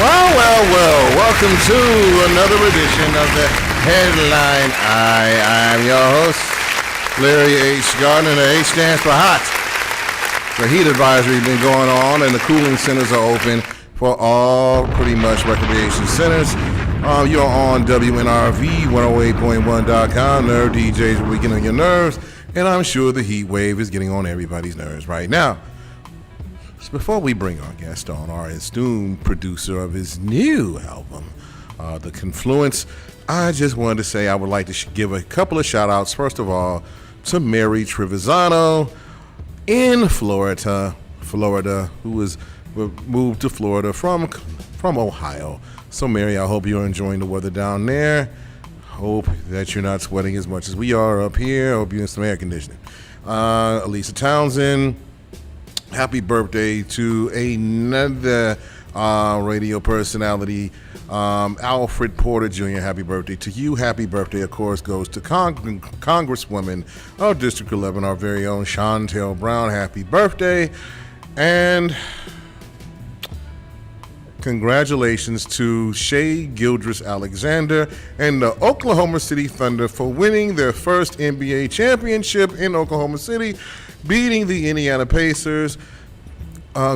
Well. Welcome to another edition of the Headline Eye. I'm your host, Larry H. Gardner, and the H stands for hot. The heat advisory has been going on, and the cooling centers are open for all pretty much recreation centers. You're on WNRV 108.1.com. Nerve DJs will get on your nerves, and I'm sure the heat wave is getting on everybody's nerves right now. Before we bring our guest on, our esteemed producer of his new album, The Confluence, I just wanted to say I would like to give a couple of shout outs. First of all, to Mary Trevisano in Florida, who was moved to Florida from Ohio. So Mary, I hope you're enjoying the weather down there. Hope that you're not sweating as much as we are up here. Hope you're in some air conditioning. Elisa Townsend, happy birthday to another radio personality, Alfred Porter Jr. Happy birthday to you. Happy birthday, of course, goes to Congresswoman of District 11, our very own Shontel Brown. Happy birthday. And congratulations to Shea Gildress-Alexander and the Oklahoma City Thunder for winning their first NBA championship in Oklahoma City, beating the Indiana Pacers.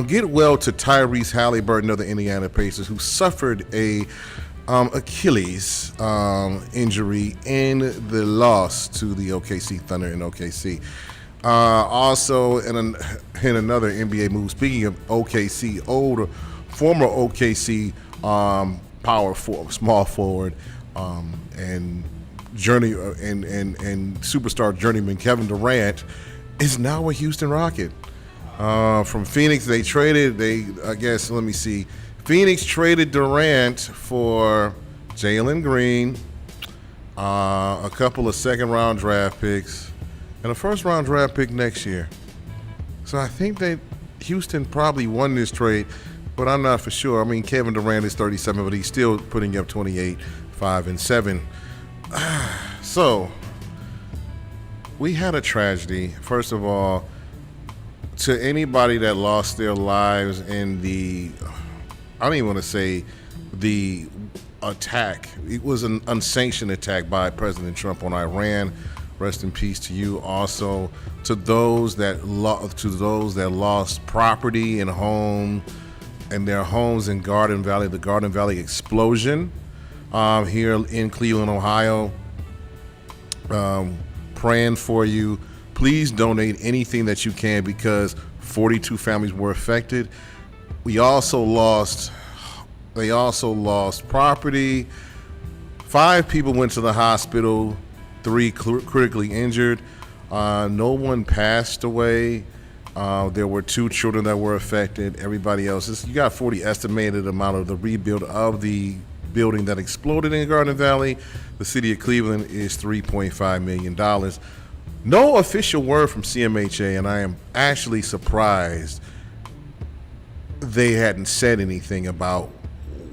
Get well to Tyrese Halliburton of the Indiana Pacers, who suffered a Achilles injury in the loss to the OKC Thunder in OKC. Also, in another NBA move, speaking of OKC, former OKC small forward and superstar journeyman Kevin Durant is now a Houston Rocket. From Phoenix, Phoenix traded Durant for Jalen Green, a couple of second-round draft picks, and a first-round draft pick next year. So I think that Houston probably won this trade, but I'm not for sure. I mean, Kevin Durant is 37, but he's still putting up 28, 5, and 7. So we had a tragedy. First of all, to anybody that lost their lives in I don't even want to say the attack. It was an unsanctioned attack by President Trump on Iran. Rest in peace to you. Also, to those that lost property and their homes in Garden Valley, the Garden Valley explosion here in Cleveland, Ohio. Praying for you. Please donate anything that you can because 42 families were affected. They also lost property. 5 people went to the hospital, 3 critically injured. No one passed away. There were 2 children that were affected. Everybody else, you got 40 estimated amount of the rebuild of the building that exploded in Garden Valley. The city of Cleveland is $3.5 million. No official word from CMHA, and I am actually surprised they hadn't said anything about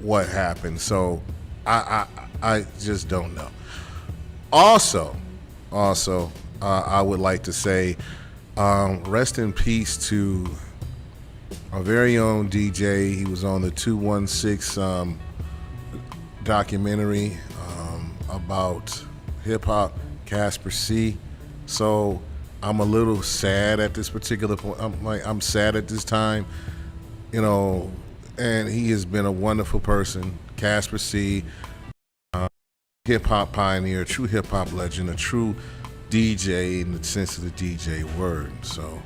what happened. So I just don't know. Also, I would like to say rest in peace to our very own DJ. He was on the 216 documentary about hip-hop, Casper C. So I'm a little sad at this particular point. I'm sad at this time, and he has been a wonderful person. Casper C, hip-hop pioneer, true hip-hop legend, a true DJ in the sense of the DJ word. So,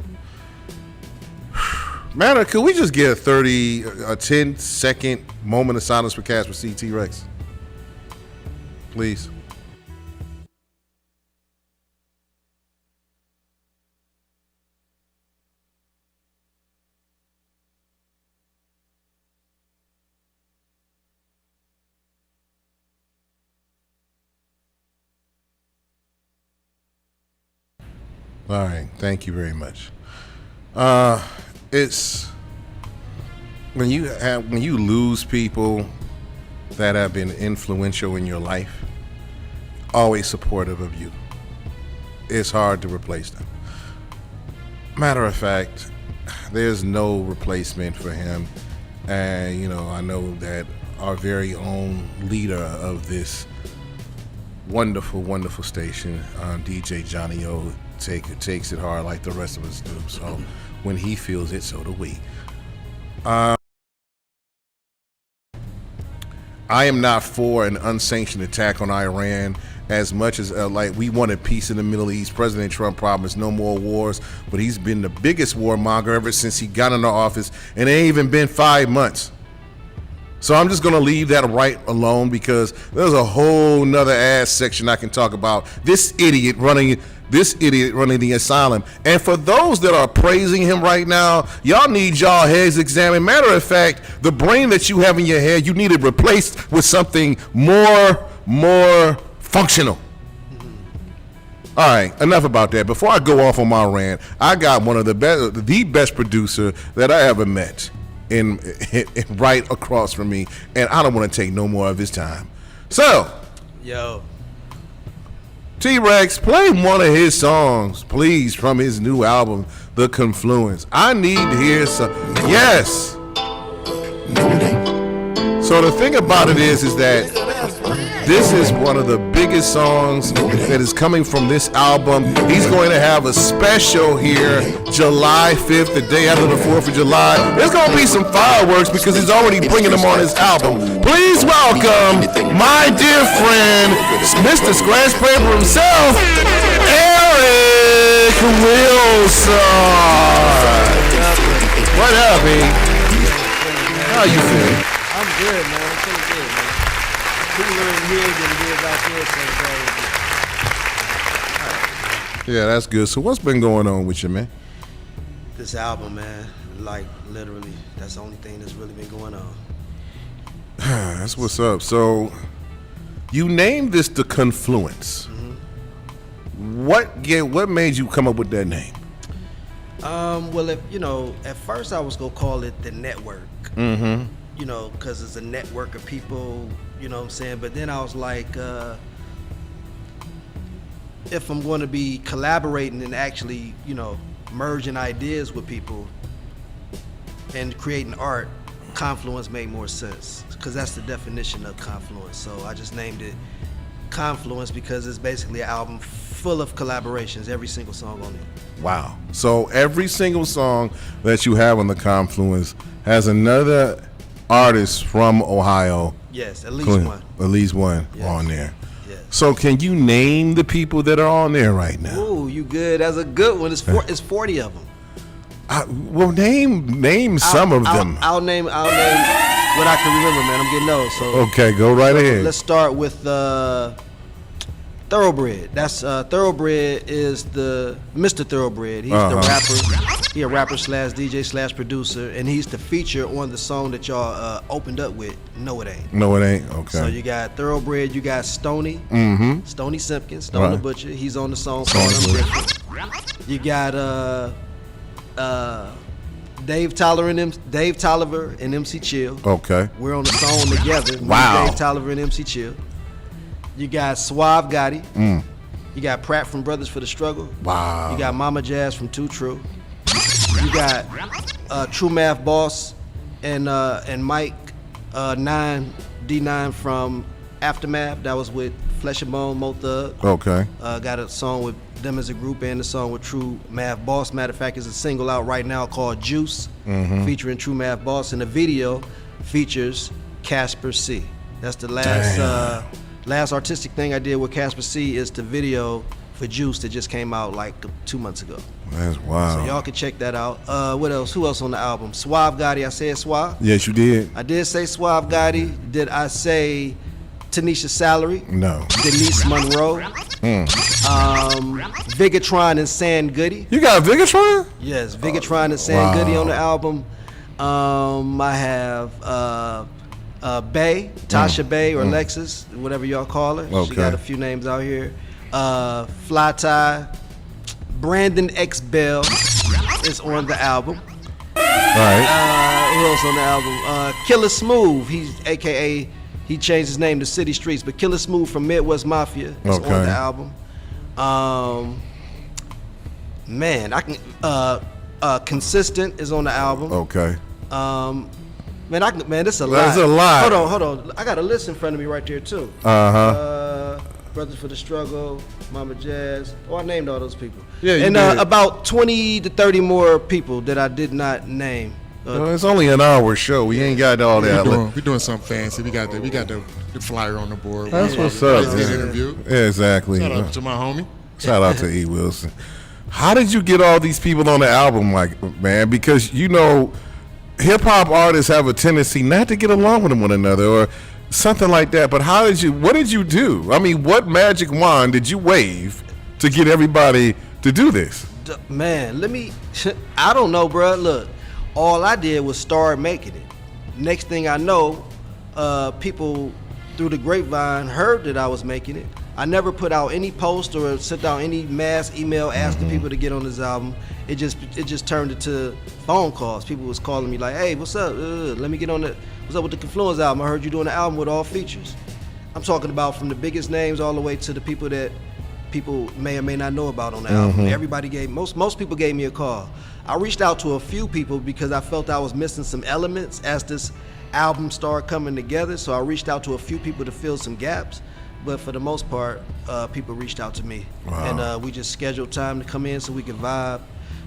man, could we just get a 10-second moment of silence for Casper C, T-Rex? Please. All right, thank you very much. It's when you lose people that have been influential in your life, always supportive of you. It's hard to replace them. Matter of fact, there's no replacement for him. And, I know that our very own leader of this wonderful, wonderful station, DJ Johnny O, takes it hard like the rest of us do. So when he feels it, so do we. I am not for an unsanctioned attack on Iran as much as like we wanted peace in the Middle East. President Trump promised no more wars, but he's been the biggest warmonger ever since he got into office, and it ain't even been 5 months. So I'm just going to leave that right alone because there's a whole nother ass section I can talk about. This idiot running the asylum. And for those that are praising him right now, y'all need y'all heads examined. Matter of fact, the brain that you have in your head, you need it replaced with something more functional. All right, enough about that. Before I go off on my rant, I got one of the best producer that I ever met in right across from me, and I don't want to take no more of his time. So, yo, T-Rex, play one of his songs, please, from his new album, The Confluence. I need to hear some. Yes. So the thing about it is that this is one of the biggest songs that is coming from this album. He's going to have a special here July 5th, the day after the 4th of July. There's going to be some fireworks because he's already bringing them on his album. Please welcome my dear friend, Mr. Scratch Paper himself, Eric Wilson. What up, man? How you feeling? I'm good, man. I'm feeling good, man. Cooler in here than it is out there, Yeah, that's good. So what's been going on with you, man? This album, man, like literally, that's the only thing that's really been going on. That's what's up. So you named this The Confluence. Mm-hmm. What made you come up with that name? Well, at first I was gonna call it The Network. Mm-hmm. Because it's a network of people, you know what I'm saying? But then I was like, if I'm going to be collaborating and actually, merging ideas with people and creating art, confluence made more sense because that's the definition of confluence. So I just named it Confluence because it's basically an album full of collaborations, every single song on it. Wow. So every single song that you have on The Confluence has another artist from Ohio. Yes, at least one. At least one yes. on there. Yes. So can you name the people that are on there right now? Ooh, you good. That's a good one. It's 40 of them. Well, name some of them. I'll name what I can remember, man. I'm getting those. So okay, go right ahead. Let's start with Thoroughbred. That's Thoroughbred is the Mr. Thoroughbred. He's the rapper. He a rapper / DJ / producer, and he's the feature on the song that y'all opened up with. No, it ain't. No, it ain't. Okay. So you got Thoroughbred. You got Stoney. Mm-hmm. Stoney Simpkins. Stone the Butcher. He's on the song called I'm Different. You got Dave Tolliver and MC Chill. Okay. We're on the song together. Wow. Dave Tolliver and MC Chill. You got Suave Gotti. You got Pratt from Brothers for the Struggle. Wow. You got Mama Jazz from Too True. You got True Math Boss and Mike 9D9 from Aftermath. That was with Flesh and Bone, Mo Thug. Okay. Got a song with them as a group and a song with True Math Boss. Matter of fact, there's a single out right now called Juice, featuring True Math Boss, and the video features Casper C. That's the last artistic thing I did with Casper C is the video for Juice that just came out like 2 months ago. That's wild. So y'all can check that out. What else? Who else on the album? Suave Gotti. I said Suave? Yes, you did. I did say Suave Gotti. Did I say Tanisha Salary? No. Denise Monroe. Vigatron and San Goody. You got Vigatron? Yes, Vigatron and San Goody on the album. I have Bay, Tasha Bay or Lexus, whatever y'all call her. Okay. She got a few names out here. Fly Tie. Brandon X Bell is on the album. All right. Who else on the album? Killer Smooth. He's AKA. He changed his name to City Streets, but Killer Smooth from Midwest Mafia is on the album. Man, I can. Consistent is on the album. Okay. Man, this a lot. That's a lot. Hold on. I got a list in front of me right there too. Brothers for the Struggle, Mama Jazz. Oh, I named all those people. Yeah, you and did. about 20 to 30 more people that I did not name. Well, it's only an hour show. We ain't got all that. We doing something fancy. We got the flyer on the board. That's what's up. Let's get interviewed. Yeah, exactly. Shout out to my homie. Shout out to E. Wilson. How did you get all these people on the album, like, man? Because you know, hip hop artists have a tendency not to get along with one another or something like that. But what did you do? I mean, what magic wand did you wave to get everybody to do this? Man, I don't know, bro. Look, all I did was start making it. Next thing I know, people through the grapevine heard that I was making it. I never put out any post or sent out any mass email asking people to get on this album. It just turned into phone calls. People was calling me like, "Hey, what's up? Let me get on the. What's up with the Confluence album? I heard you doing an album with all features." I'm talking about from the biggest names all the way to the people that people may or may not know about on the album. Everybody most people gave me a call. I reached out to a few people because I felt I was missing some elements as this album started coming together. So I reached out to a few people to fill some gaps. But for the most part, people reached out to me. Wow. And we just scheduled time to come in so we could vibe,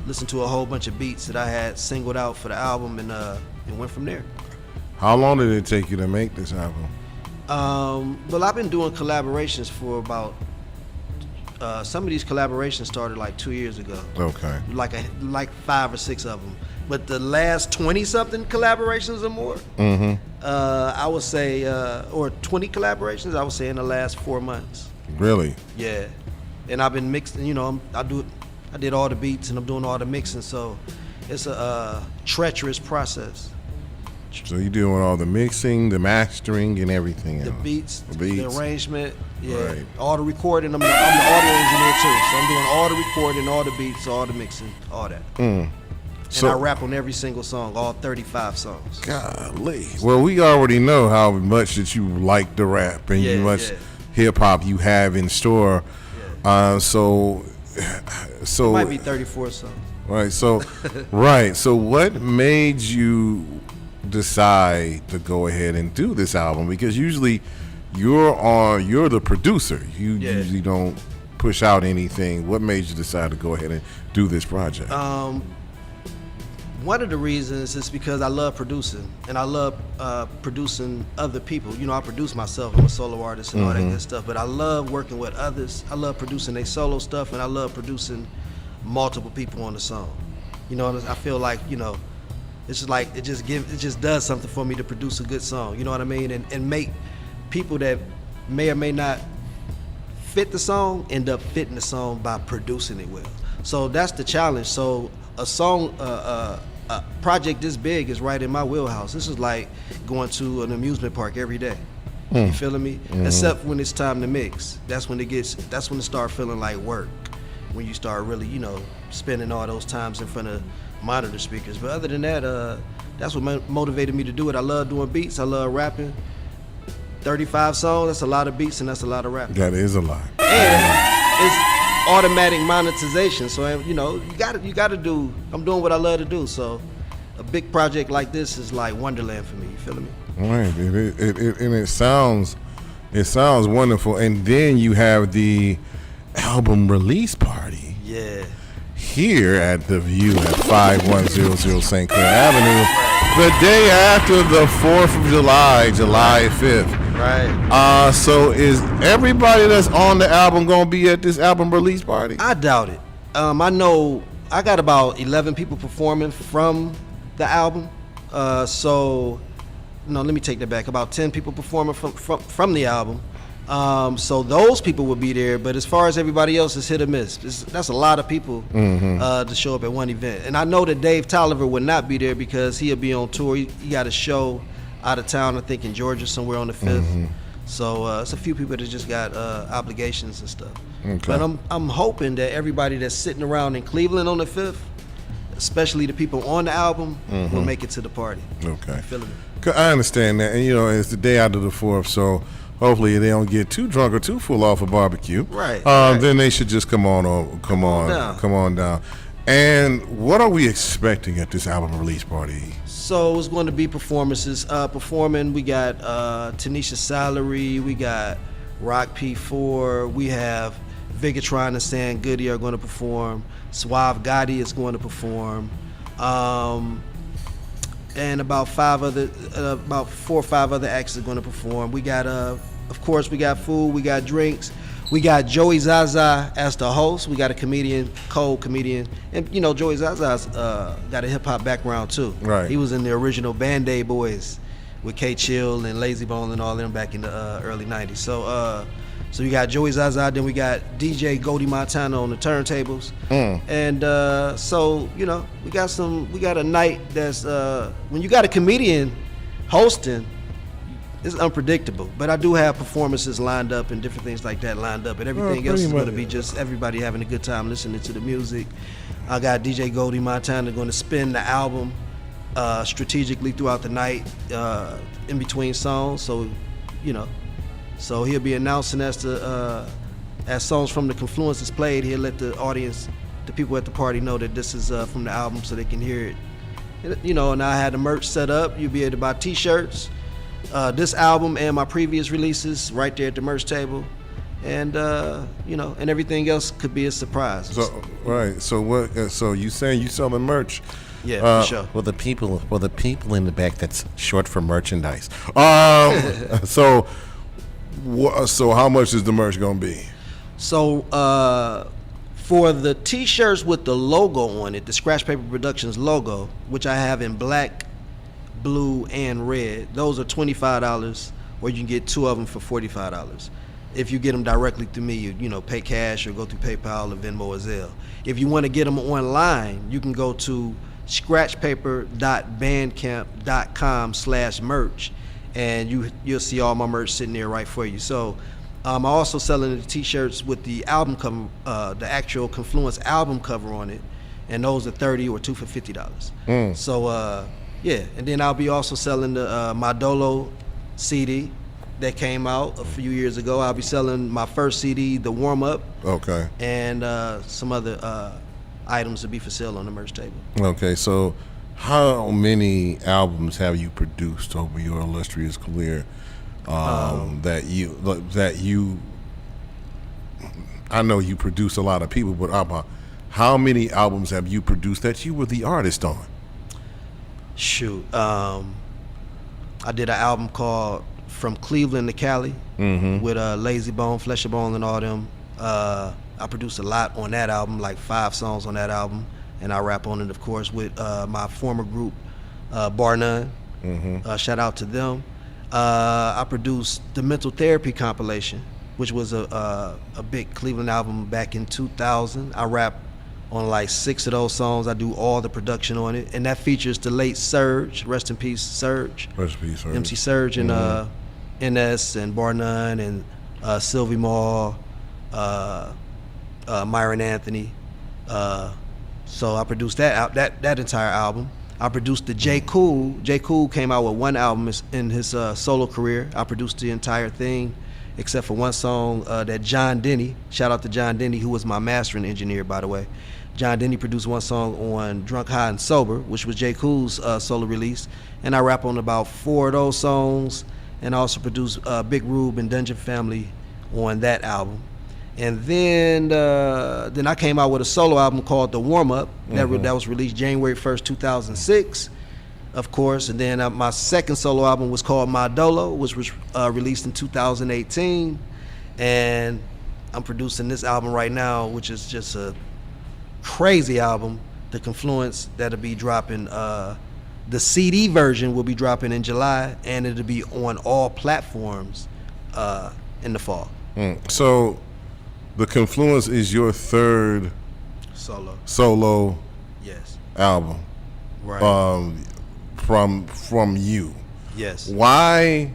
listen to a whole bunch of beats that I had singled out for the album, and went from there. How long did it take you to make this album? Well, I've been doing collaborations for about, some of these collaborations started like 2 years ago. Okay. Like 5 or 6 of them. But the last 20-something collaborations or more, I would say, or 20 collaborations, I would say in the last 4 months. Really? Yeah. And I've been mixing, you know, I did all the beats and I'm doing all the mixing, so it's a treacherous process. So you're doing all the mixing, the mastering, and everything else. The beats, the arrangement, yeah, Right. all the recording. I'm the audio engineer too, so I'm doing all the recording, all the beats, all the mixing, all that. And I rap on every single song, all 35 songs. Golly. Well, we already know how much that you like the rap and how much hip hop you have in store. Yeah. So It might be 34 songs. Right. So right. So what made you decide to go ahead and do this album? Because usually you're the producer. You usually don't push out anything. What made you decide to go ahead and do this project? One of the reasons is because I love producing, and I love producing other people. You know, I produce myself. I'm a solo artist and all that good stuff, but I love working with others. I love producing their solo stuff, and I love producing multiple people on the song. You know, I feel like, you know, it's just like it just does something for me to produce a good song. You know what I mean? And make people that may or may not fit the song end up fitting the song by producing it well. So that's the challenge. So a song, a project this big is right in my wheelhouse. This is like going to an amusement park every day. You feeling me? Except when it's time to mix. That's when it start feeling like work. When you start really, you know, spending all those times in front of monitor speakers. But other than that, that's what motivated me to do it. I love doing beats. I love rapping. 35 songs, that's a lot of beats and that's a lot of rapping. That is a lot. And it's automatic monetization. So, you know, you gotta do, I'm doing what I love to do. So a big project like this is like Wonderland for me. You feeling me? Right. And it sounds wonderful. And then you have the album release party. Yeah. Here at the View at 5100 St. Clair Avenue, the day after the 4th of July, July 5th. Right. So is everybody that's on the album gonna be at this album release party? I doubt it. I know I got about 11 people performing from the album. So no, let me take that back. About 10 people performing from the album. So those people will be there, but as far as everybody else, it's hit or miss. That's a lot of people to show up at one event. And I know that Dave Tolliver would not be there because he'll be on tour. He got a show out of town, I think in Georgia somewhere on the 5th. So it's a few people that just got obligations and stuff. Okay. But I'm hoping that everybody that's sitting around in Cleveland on the 5th, especially the people on the album, will make it to the party. Okay. You feeling me? I understand that, and you know it's the day after the 4th, so hopefully they don't get too drunk or too full off a barbecue. Right. Then they should just come on down. And what are we expecting at this album release party? So it's going to be performances. Performing, we got Tanisha Salary, we got Rock P4, we have Vigatron and Stan Goody are going to perform. Suave Gotti is going to perform. And about 4 or 5 other acts are going to perform. We got, of course, we got food, we got drinks. We got Joey Zaza as the host. We got a comedian, cold comedian. And, you know, Joey Zaza's got a hip-hop background, too. Right. He was in the original Band-Aid Boys with K-Chill and Lazy Bone and all them back in the early 90s. So we got Joey Zaza, then we got DJ Goldie Montana on the turntables. And so, you know, we got a night that's, when you got a comedian hosting, it's unpredictable, but I do have performances lined up and different things like that lined up, and everything else is going to be just everybody having a good time listening to the music. I got DJ Goldie Montana going to spin the album strategically throughout the night in between songs, so you know, so he'll be announcing as songs from the Confluence is played. He'll let the audience, the people at the party, know that this is from the album, so they can hear it. And, you know, and I had the merch set up. You'll be able to buy T-shirts. This album and my previous releases right there at the merch table, and you know, and everything else could be a surprise. So right. So what? So you saying you selling merch? Yeah, for sure. Well, the people in the back, that's short for merchandise. So how much is the merch gonna be? So for the T-shirts with the logo on it, the Scratch Paper Productions logo, which I have in black, blue, and red, those are $25, or you can get 2 of them for $45. If you get them directly through me, you know, pay cash or go through PayPal or Venmo or Zelle. If you want to get them online, you can go to scratchpaper.bandcamp.com/merch, and you'll see all my merch sitting there right for you. So I'm also selling the T-shirts with the album cover, the actual Confluence album cover on it, and those are $30 or 2 for $50. So yeah, and then I'll be also selling the my Dolo CD that came out a few years ago. I'll be selling my first CD, The Warm Up. Okay. And some other items to be for sale on the merch table. Okay, so how many albums have you produced over your illustrious career that you? I know you produce a lot of people, but how many albums have you produced that you were the artist on? Shoot, I did an album called From Cleveland to Cali with Lazy Bone, Flesh of Bone, and all them. I produced a lot on that album, like 5 songs on that album, and I rap on it, of course, with my former group, Bar None. Shout out to them. I produced the Mental Therapy compilation, which was a big Cleveland album back in 2000. I rap on like 6 of those songs. I do all the production on it, and that features the late Surge. Rest in peace, Surge. Rest in peace, Surge. MC Surge and NS and Bar None and Sylvie Mall, Myron Anthony. So I produced that entire album. I produced the J. Cool. J. Cool came out with 1 album in his solo career. I produced the entire thing, except for 1 song that John Denny, shout out to John Denny, who was my mastering engineer, by the way. John Denny produced 1 song on Drunk, High, and Sober, which was J. Cool's solo release. And I rap on about 4 of those songs, and I also produced Big Rube and Dungeon Family on that album. And then I came out with a solo album called The Warm Up, that was released January 1st, 2006. Of course, and then my second solo album was called My Dolo, which was released in 2018, and I'm producing this album right now, which is just a crazy album, The Confluence, that'll be dropping. The CD version will be dropping in July, and it'll be on all platforms in the fall. So, The Confluence is your 3rd solo yes album, right? From you. Yes. Why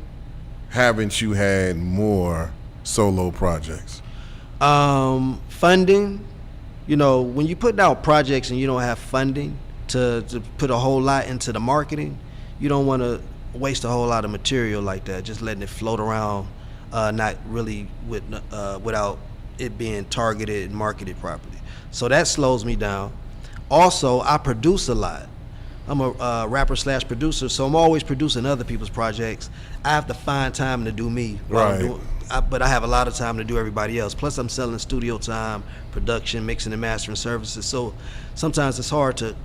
haven't you had more solo projects? Funding. You know, when you put out projects and you don't have funding to put a whole lot into the marketing, you don't want to waste a whole lot of material like that, just letting it float around, not really without it being targeted and marketed properly. So that slows me down. Also, I produce a lot. I'm a rapper / producer, so I'm always producing other people's projects. I have to find time to do me. Right. But I have a lot of time to do everybody else. Plus, I'm selling studio time, production, mixing and mastering services. So sometimes it's hard to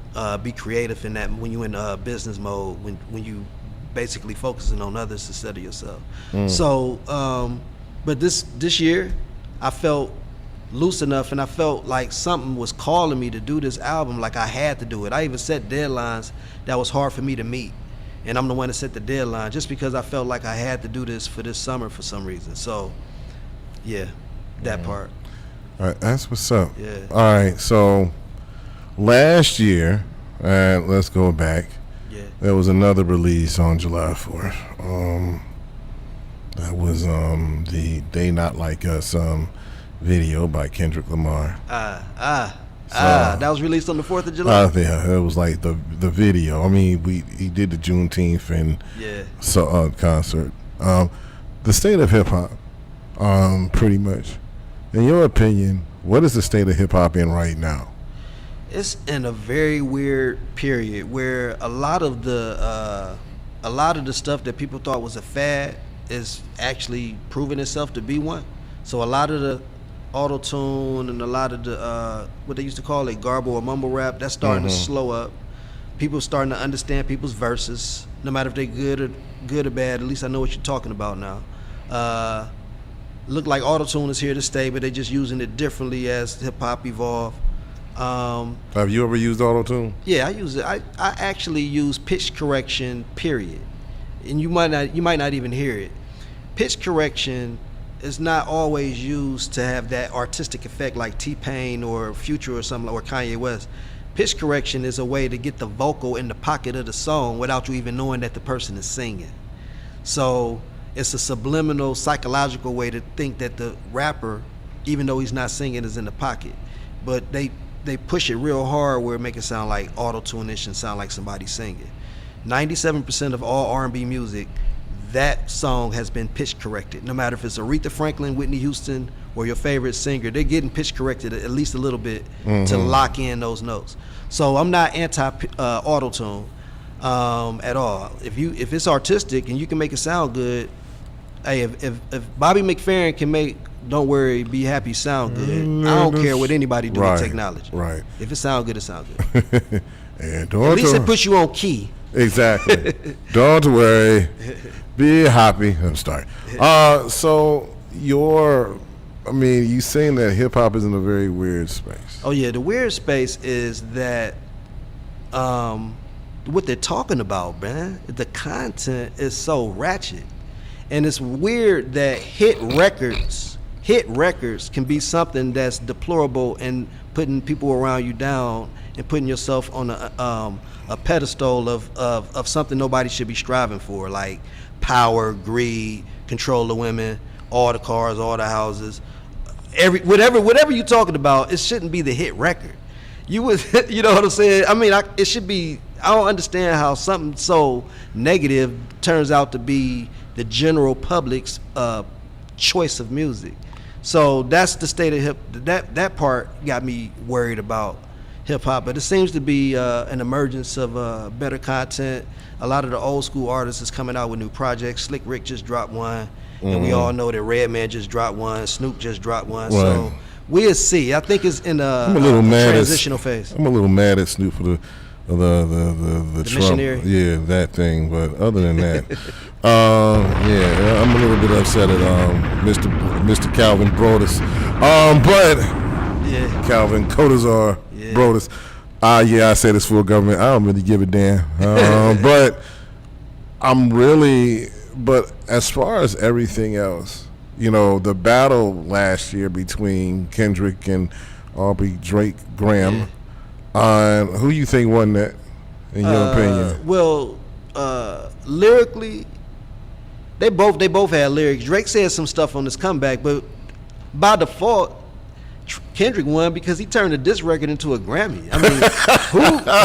be creative in that when you're in business mode, when you basically focusing on others instead of yourself. So, but this year, I felt loose enough, and I felt like something was calling me to do this album. Like I had to do it. I even set deadlines that was hard for me to meet, and I'm the one that set the deadline just because I felt like I had to do this for this summer for some reason. So, yeah, that part. All right, that's what's up. Yeah. All right, so last year, let's go back. Yeah. There was another release on July 4th. That was the They Not Like Us video by Kendrick Lamar. That was released on the 4th of July? Yeah, it was like the video. I mean, he did the Juneteenth and concert. The state of hip hop, pretty much. In your opinion, what is the state of hip hop in right now? It's in a very weird period where a lot of the stuff that people thought was a fad is actually proving itself to be one. So a lot of the auto-tune and a lot of the what they used to call it garble or mumble rap, that's starting to slow up. People starting to understand people's verses, no matter if they're good or bad. At least I know what you're talking about now. Look like auto-tune is here to stay, but they're just using it differently as hip-hop evolve. Have you ever used auto-tune? Yeah, I use it. I actually use pitch correction, period. And you might not even hear it. Pitch correction is not always used to have that artistic effect like T-Pain or Future or something, or Kanye West. Pitch correction is a way to get the vocal in the pocket of the song without you even knowing that the person is singing. So it's a subliminal psychological way to think that the rapper, even though he's not singing, is in the pocket. But they push it real hard where it make it sound like auto-tune-ish and sound like somebody singing. 97% of all R&B music, that song has been pitch corrected. No matter if it's Aretha Franklin, Whitney Houston, or your favorite singer, they're getting pitch corrected at least a little bit to lock in those notes. So I'm not anti auto-tune at all. If it's artistic and you can make it sound good, hey, if Bobby McFerrin can make Don't Worry, Be Happy sound good, I don't care what anybody do with technology. Right. If it sound good, it sound good. And At least it puts you on key. Exactly. Don't worry. Be happy. I'm sorry. So you saying that hip hop is in a very weird space. Oh yeah, the weird space is that what they're talking about, man. The content is so ratchet. And it's weird that hit records can be something that's deplorable and putting people around you down and putting yourself on a pedestal of something nobody should be striving for, like power, greed, control of women, all the cars, all the houses, whatever you're talking about. It shouldn't be the hit record. You know what I'm saying? I mean, it should be. I don't understand how something so negative turns out to be the general public's choice of music. So that's the state of that part got me worried about hip hop. But it seems to be an emergence of better content. A lot of the old school artists is coming out with new projects. Slick Rick just dropped one, and we all know that Redman just dropped one. Snoop just dropped one. Right. So we'll see. I think it's in a transitional phase. I'm a little mad at Snoop for the Trump, missionary. Yeah, that thing. But other than that, I'm a little bit upset at Mr. Calvin Brodus. Calvin Kodazar Brodus. I say this for government. I don't really give a damn. But but as far as everything else, the battle last year between Kendrick and Aubrey Drake Graham. Who you think won that, in your opinion? Well, lyrically, they both had lyrics. Drake said some stuff on this comeback, but by default, Kendrick won because he turned a diss record into a Grammy. I mean,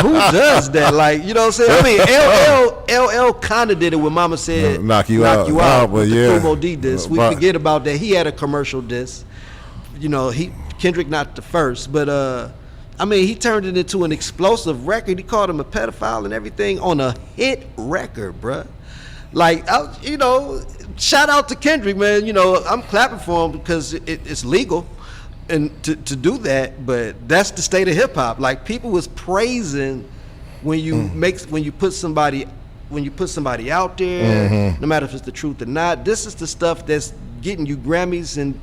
who does that? Like, you know what I'm saying? I mean, LL kind of did it when Mama said knock you out. But yeah, the Kumo D diss. We forget about that. He had a commercial diss. Kendrick not the first, but I mean, he turned it into an explosive record. He called him a pedophile and everything on a hit record, bruh. Like, you know, shout out to Kendrick, man. You know, I'm clapping for him because it's legal and to do that, but that's the state of hip hop. Like, people was praising when you put somebody out there, no matter if it's the truth or not. This is the stuff that's getting you Grammys and,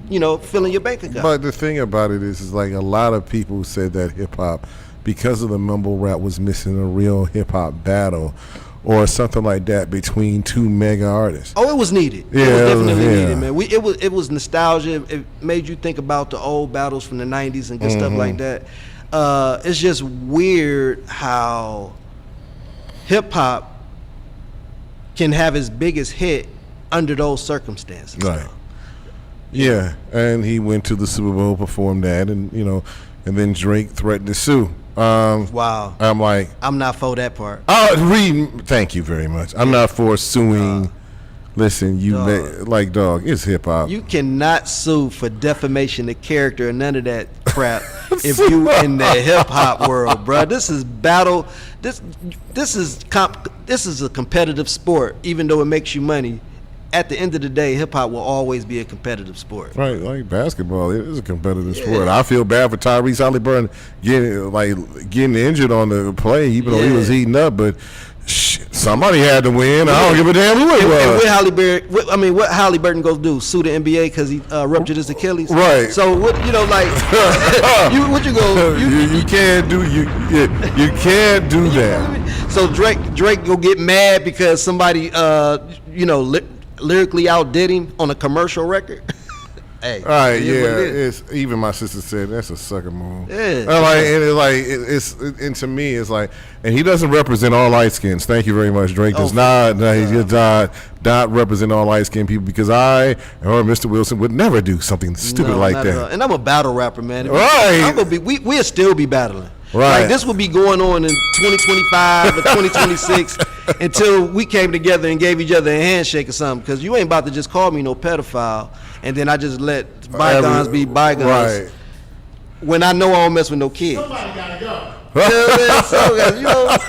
you know, filling your bank account. But the thing about it is like a lot of people said that hip hop, because of the mumble rap, was missing a real hip hop battle or something like that between two mega artists. Oh, it was needed. Yeah, it was definitely needed, man. It was nostalgia. It made you think about the old battles from the 90s and good stuff like that. It's just weird how hip hop can have its biggest hit under those circumstances. Right. Yeah, and he went to the Super Bowl, performed that, and you know, and then Drake threatened to sue. Wow. I'm like, I'm not for that part. Thank you very much. I'm not for suing. Listen, dog, it's hip hop. You cannot sue for defamation of character and none of that crap if you in the hip hop world, bro. This is battle. This is a competitive sport, even though it makes you money. At the end of the day, hip hop will always be a competitive sport. Right, like basketball, it is a competitive sport. I feel bad for Tyrese Halliburton getting injured on the play, even though he was heating up. But somebody had to win. I don't give a damn who it was. What Halliburton goes do? Sue the NBA because he ruptured his Achilles? Right. So what? You know, like you can't do you can't do that. So Drake go get mad because somebody lyrically outdid him on a commercial record. Hey, all right, it's even my sister said that's a sucker move. Yeah, and to me it's like, and he doesn't represent all light skins. Thank you very much. Drake does not. He does not represent all light skinned people, because I or Mr. Wilson would never do something stupid like that. And I'm a battle rapper, man. Right, we'll still be battling. Right. Like, this will be going on in 2025 or 2026 until we came together and gave each other a handshake or something. Because you ain't about to just call me no pedophile and then I just let bygones be bygones. Right. When I know I don't mess with no kids. Somebody gotta go. You know, what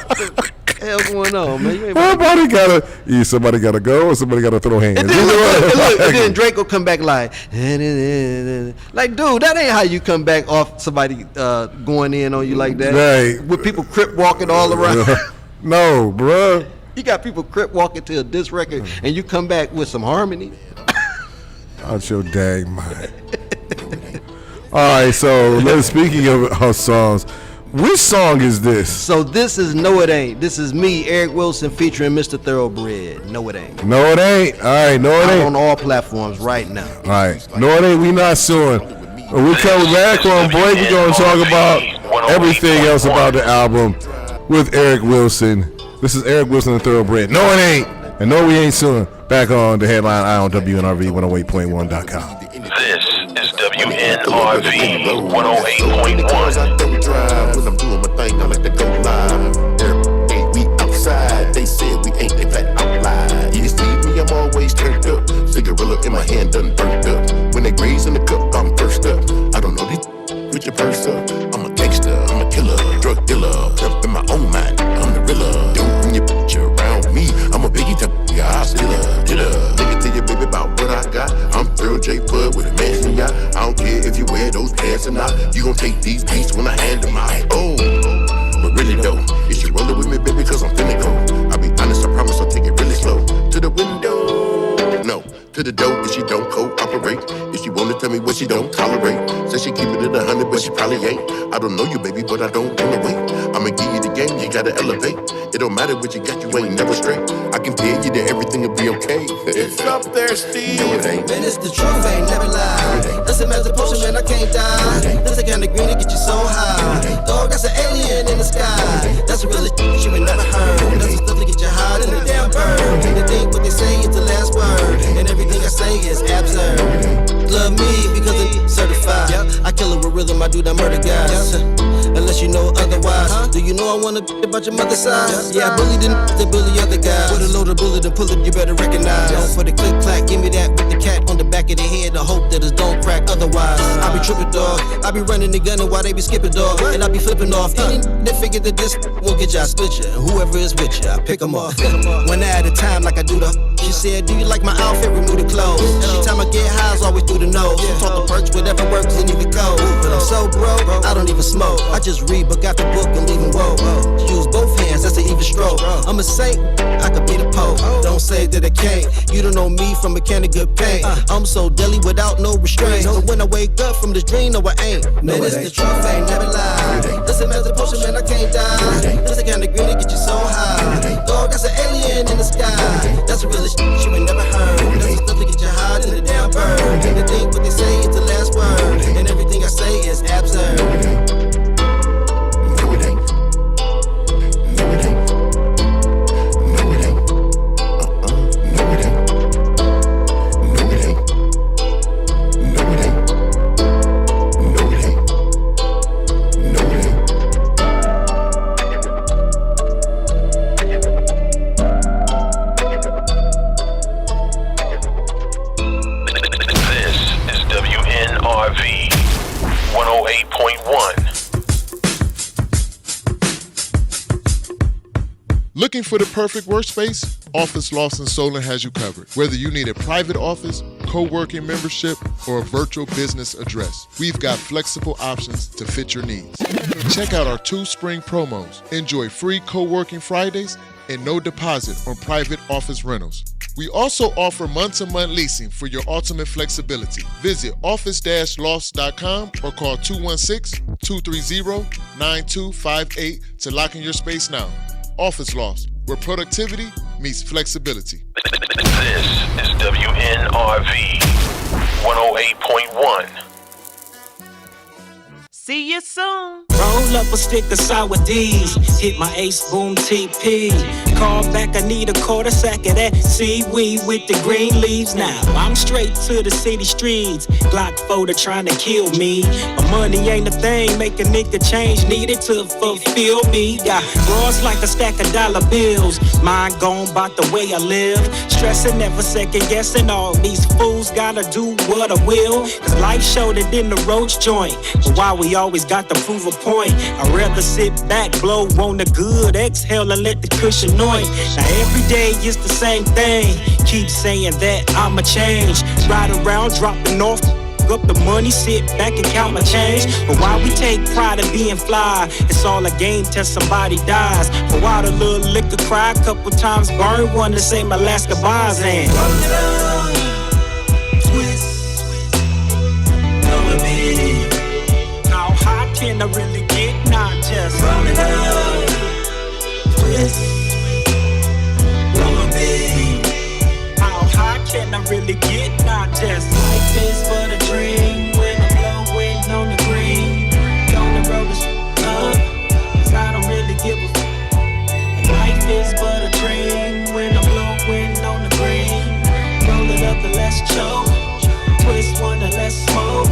the hell going on, man? Somebody gotta go, or somebody gotta throw hands. And then Drake will come back like, dude, that ain't how you come back off somebody going in on you like that. Right. With people crip walking all around. No, bruh. You got people crip walking to a diss record, and you come back with some harmony. Out your dang mind. All right, so speaking of our songs, which song is this? So this is No It Ain't. This is me, Eric Wilson, featuring Mr. Thoroughbred. No It Ain't. No It Ain't. All right, No It Ain't. On all platforms right now. All right, No It Ain't. We not suing. When we come back on break, we're going to talk about everything else about the album with Eric Wilson. This is Eric Wilson and Thoroughbred. No It Ain't. And no, we ain't suing. Back on the headline eye on WNRV 108.1.com. This is WNRV 108.1. I don't drive when I'm doing my thing. I like to go live. Hey, we outside. They said we ain't, they flat outline. You see me, I'm always turned up. Cigarilla in my hand, done burnt up. When they graze in the cup, I'm first up. I don't know these with your purse up. I'm a gangster, I'm a killer, drug dealer. Pimp in my own mind, I'm the realer. Don't bring your picture around me. I'm a biggie type of guy, I still Take it to your baby about what I got. I'm Earl J. Bud with a mansion yacht. I don't care if you wear those pants or not. You gon' take these beats when I hand them out. Oh, but really though, you should roll it with me, baby, cause I'm finna go. I'll be honest, I promise I'll take it really slow. To the window, no. To the door, if she don't cooperate. If she wanna tell me what she don't tolerate. Says she keep it at 100, but she probably ain't. I don't know you, baby, but I don't wanna wait. I'ma give you the game, you gotta elevate. It don't matter what you got, you ain't never straight. I can tell you that everything will be okay. It's up there, Steve. No, it ain't. Man, it's the truth, ain't never lie. That's a magic potion, man, I can't die. That's the kind of green that get you so high. Dog, that's an alien in the sky. That's a real shit you ain't never heard. That's the stuff that get you higher than a damn bird. They think what they say is the last word. And everything I say is absurd. Love me because I'm certified. Yep, I kill a killer with rhythm, I do that murder guys. Unless you know otherwise. Do you know I wanna be about your mother's side? Yeah, I bullied the bully other guys. With a loaded bullet and pull it, you better recognize. For the click clack, give me that with the cat on the back of the head. The hope that it don't crack otherwise. I be tripping dog, I be running the gun and while they be skipping dog. And I be flipping off. Any that figure that this won't get you, I split you. And whoever is with you, I pick them off. One at a time like I do the. She said, do you like my outfit? Remove the clothes. Every time I get high, it's always through the nose. Talk the perch, whatever works, and even cold. But I'm so broke, I don't even smoke. I just read, but got the book and leave him woe. Use both hands, that's an even stroke. I'm a saint, I could be the pope. Don't say that I can't. You don't know me from a can of good paint. I'm so deadly without no restraint. So when I wake up from this dream, no I ain't. Man, it's the truth, ain't never lie. Listen, as a potion, man, I can't die. This the kind of green that get you so high. Dog, that's an alien in the sky. That's a real shit you ain't never heard. That's the stuff that get you high than the damn bird. And they think what they say is the last word. And everything I say is absurd. Looking for the perfect workspace? Office Lawson Solon has you covered. Whether you need a private office, co-working membership, or a virtual business address, we've got flexible options to fit your needs. Check out our 2 spring promos. Enjoy free co-working Fridays and no deposit on private office rentals. We also offer month-to-month leasing for your ultimate flexibility. Visit office-loss.com or call 216-230-9258 to lock in your space now. Office Loss, where productivity meets flexibility. This is WNRV 108.1. See you soon. Roll up a stick of sour D's. Hit my Ace Boom TP. Call back, I need a quarter sack of that seaweed with the green leaves. Now I'm straight to the city streets. Glock 40 trying to kill me. My money ain't a thing, make a nigga change. Needed to fulfill me. Got bras like a stack of dollar bills. Mine gone by the way I live. Stressing, never second guessing. All these fools gotta do what I will. Cause life showed it in the roach joint. But why we always got to prove a point? I'd rather sit back, blow on the good, exhale and let the cushion noise. Now every day is the same thing. Keep saying that I'ma change. Ride around, dropping off up the money, sit back and count my change. But why we take pride in being fly? It's all a game till somebody dies. For why the little liquor cry a couple times, burn one to say my last goodbyes and roll it up, twist, blow it big. How high can I really get? Not just roll it up, twist, blow it big. How high can I really get? Not just life is but a dream. When I'm blowing on the green, gonna roll this up, cause I don't really give a f. Life is but a dream. When I'm blowing on the green, roll it up and let's choke. Twist one and let's smoke.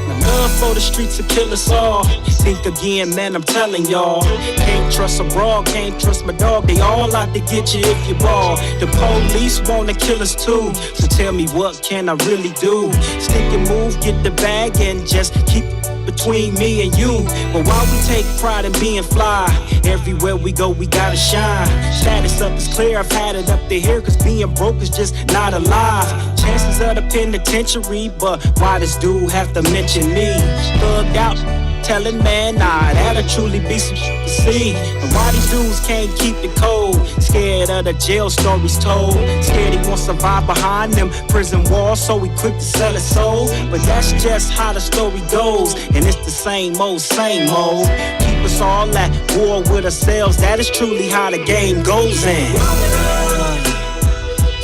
My love for the streets will kill us all. Think again, man, I'm telling y'all. Can't trust a broad, can't trust my dog. They all out to get you if you ball. The police wanna kill us too. So tell me, what can I really do? Stick and move, get the bag, and just keep between me and you. But while we take pride in being fly, everywhere we go, we gotta shine. Status up is clear, I've had it up to here, cause being broke is just not alive. Chances of the penitentiary, but why does dude have to mention me? Thugged out, telling man, nah, that'll truly be some shit to see. And why these dudes can't keep it cold? Scared of the jail stories told. Scared he won't survive behind them prison walls, so he quick to sell his soul. But that's just how the story goes, and it's the same old, same old. Keep us all at war with ourselves, that is truly how the game goes in. Roll it up,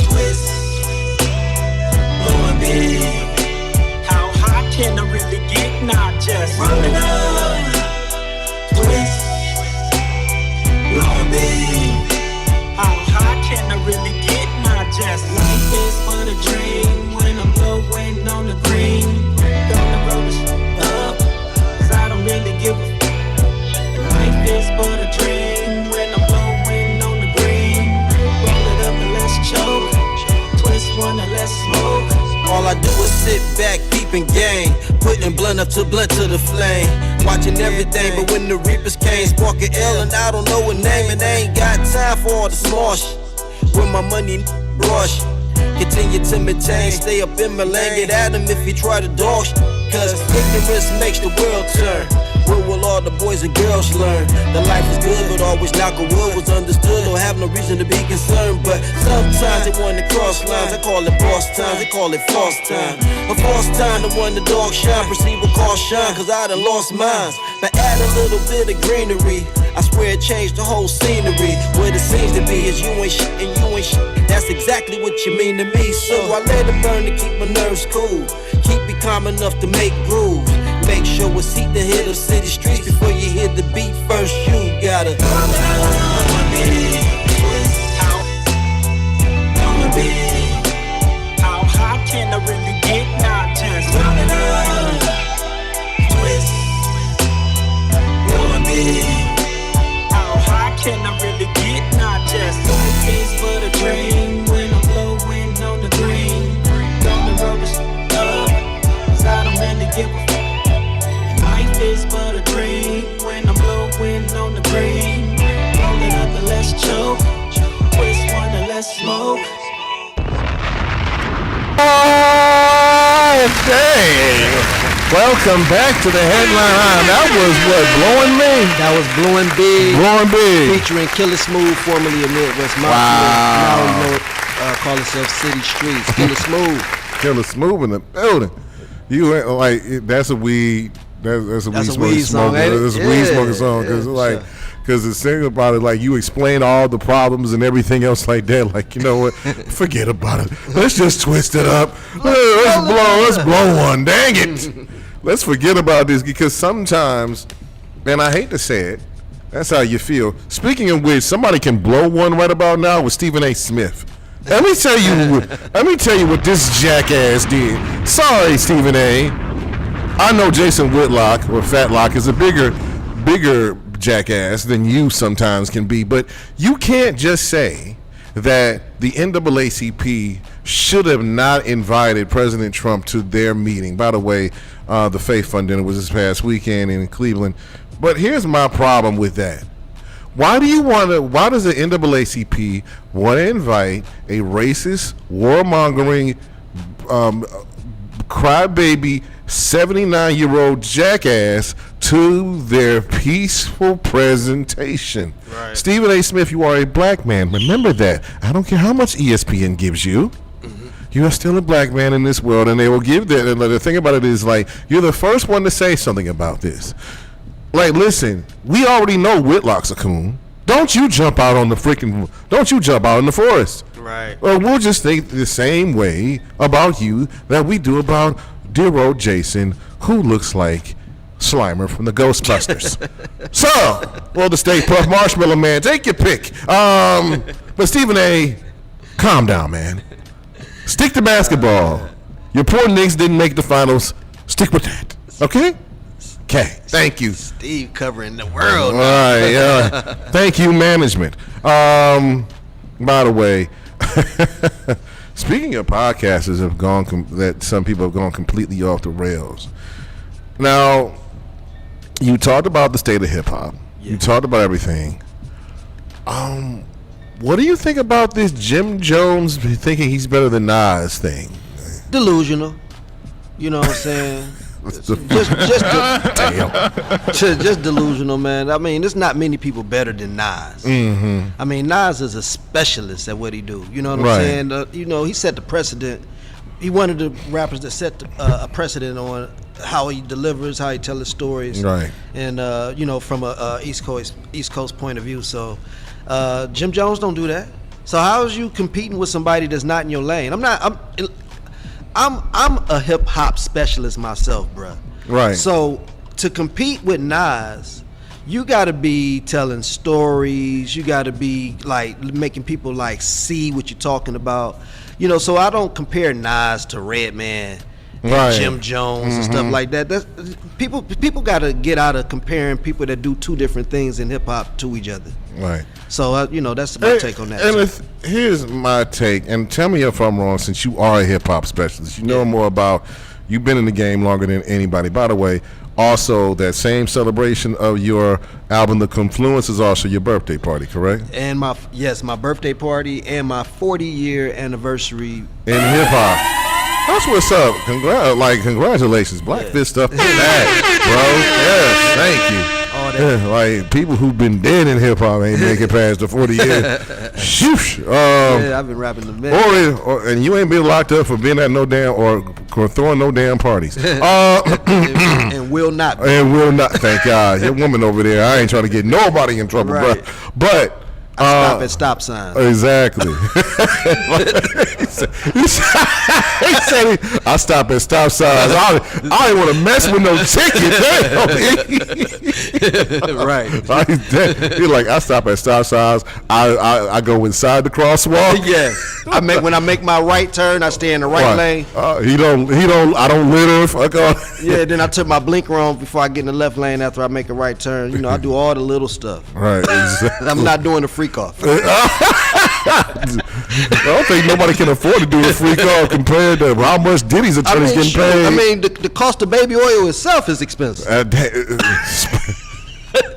twist, blow it big. How high can I really get? Not just roll it up, twist, blow it big. How high can I really get? Not just life is but a dream. When I'm blowing on the green, gonna roll this up, back, peeping game. Putting blunt up to blunt to the flame. Watching everything, but when the reapers came, sparking L and I don't know a name. And I ain't got time for all the small shit. With my money, brush. Continue to maintain, stay up in my lane. Get at him if he try to dog shit. Cause ignorance makes the world turn. Where will all the boys and girls learn? The life is good, but always knock a wood was understood. Don't have no reason to be concerned. But sometimes they wanna cross lines. I call it boss time, they call it false time. A false time, the one the dog shine. Proceed with caution, cause I done lost mines. But add a little bit of greenery. I swear it changed the whole scenery. What it seems to be is you ain't shit and you ain't shit. That's exactly what you mean to me. So I let it burn to keep my nerves cool. Keep it calm enough to make grooves. Make sure it's heat to hit the city streets. Before you hit the beat first, you gotta How high can I really get now? Just twist. How high can I really get now? Just life is but a dream when I'm blowing on the green. On the road is up, 'cause I don't really give a fuck. Life is but a dream when I'm blowing on the green. Roll it up and let's choke. Twist one and let's smoke. Oh, dang. Welcome back to the headline. That was what, Blowing Me? That was Blowing Big. Blowing Big. Featuring Killer Smooth, formerly of Midwest Mafia. Wow. Now you know it, call itself City Streets. Killer Smooth. Killer Smooth in the building. You ain't like that's a weed. That's a weed song, smoker. ain't it? That's a weed Yeah, smoking song because yeah, like. sure. Because the thing about it, like you explain all the problems and everything else like that. Like, you know what? Forget about it. Let's just twist it up. Let's blow one. Dang it. Let's forget about this because sometimes, and I hate to say it, that's how you feel. Speaking of which, somebody can blow one right about now with Stephen A. Smith. Let me tell you what this jackass did. Sorry, Stephen A. I know Jason Whitlock or Fatlock is a bigger jackass than you sometimes can be, but you can't just say that the NAACP should have not invited President Trump to their meeting. By the way, the Faith Fund dinner was this past weekend in Cleveland. But here's my problem with that. Why does the NAACP want to invite a racist, warmongering, crybaby 79-year-old jackass to their peaceful presentation? Right. Stephen A. Smith, you are a black man. Remember that. I don't care how much ESPN gives you. You are still a black man in this world, and they will give that. And the thing about it is, like, you're the first one to say something about this. Like, listen, we already know Whitlock's a coon. Don't you jump out in the forest. Right. Or we'll just think the same way about you that we do about dear old Jason, who looks like Slimer from the Ghostbusters. So, well, the Stay Puft Marshmallow Man, take your pick. But Stephen A., calm down, man. Stick to basketball. Your poor Knicks didn't make the finals. Stick with that, okay? Okay, thank you. Steve covering the world. All right, thank you, management. By the way, speaking of podcasters have gone that some people have gone completely off the rails. Now, you talked about the state of hip hop. Yeah. You talked about everything. What do you think about this Jim Jones thinking he's better than Nas thing? Delusional. You know what I'm saying? just delusional, man. I mean, there's not many people better than Nas. Mm-hmm. I mean, Nas is a specialist at what he do. You know what I'm saying? He set the precedent. He one of the rappers that set a precedent on how he delivers, how he tells his stories, right? And from a East Coast point of view. So Jim Jones don't do that. So how is you competing with somebody that's not in your lane? I'm a hip hop specialist myself, bruh. Right. So to compete with Nas, you got to be telling stories. You got to be like making people like see what you're talking about. So I don't compare Nas to Redman and Jim Jones and stuff like that. That's, people got to get out of comparing people that do two different things in hip hop to each other. Right. So that's my take on that. And here's my take, and tell me if I'm wrong, since you are a hip hop specialist. You know more about You've been in the game longer than anybody. By the way, also that same celebration of your album, The Confluence, is also your birthday party, correct? And my birthday party and my 40-year anniversary in hip hop. That's what's up. Congratulations. Black Fist stuff. That, bro. Yes, thank you. Like people who've been dead in hip hop ain't make it past the 40 years. Shoosh. Yeah, I've been rapping the minute. And you ain't been locked up for being at no damn or throwing no damn parties. And will not. Thank God. Your woman over there. I ain't trying to get nobody in trouble, right. But. I stop at stop signs. Exactly. he said I stop at stop signs. I ain't want to mess with no ticket. Right. He's like, I stop at stop signs. I go inside the crosswalk. Yeah. When I make my right turn, I stay in the right lane. I don't litter. Fuck off. Yeah. Then I took my blinker on before I get in the left lane after I make a right turn. You know, I do all the little stuff. Right. Exactly. I'm not doing the freak off. I don't think nobody can afford to do a freak off compared to how much Diddy's attorneys getting paid. I mean, the cost of baby oil itself is expensive.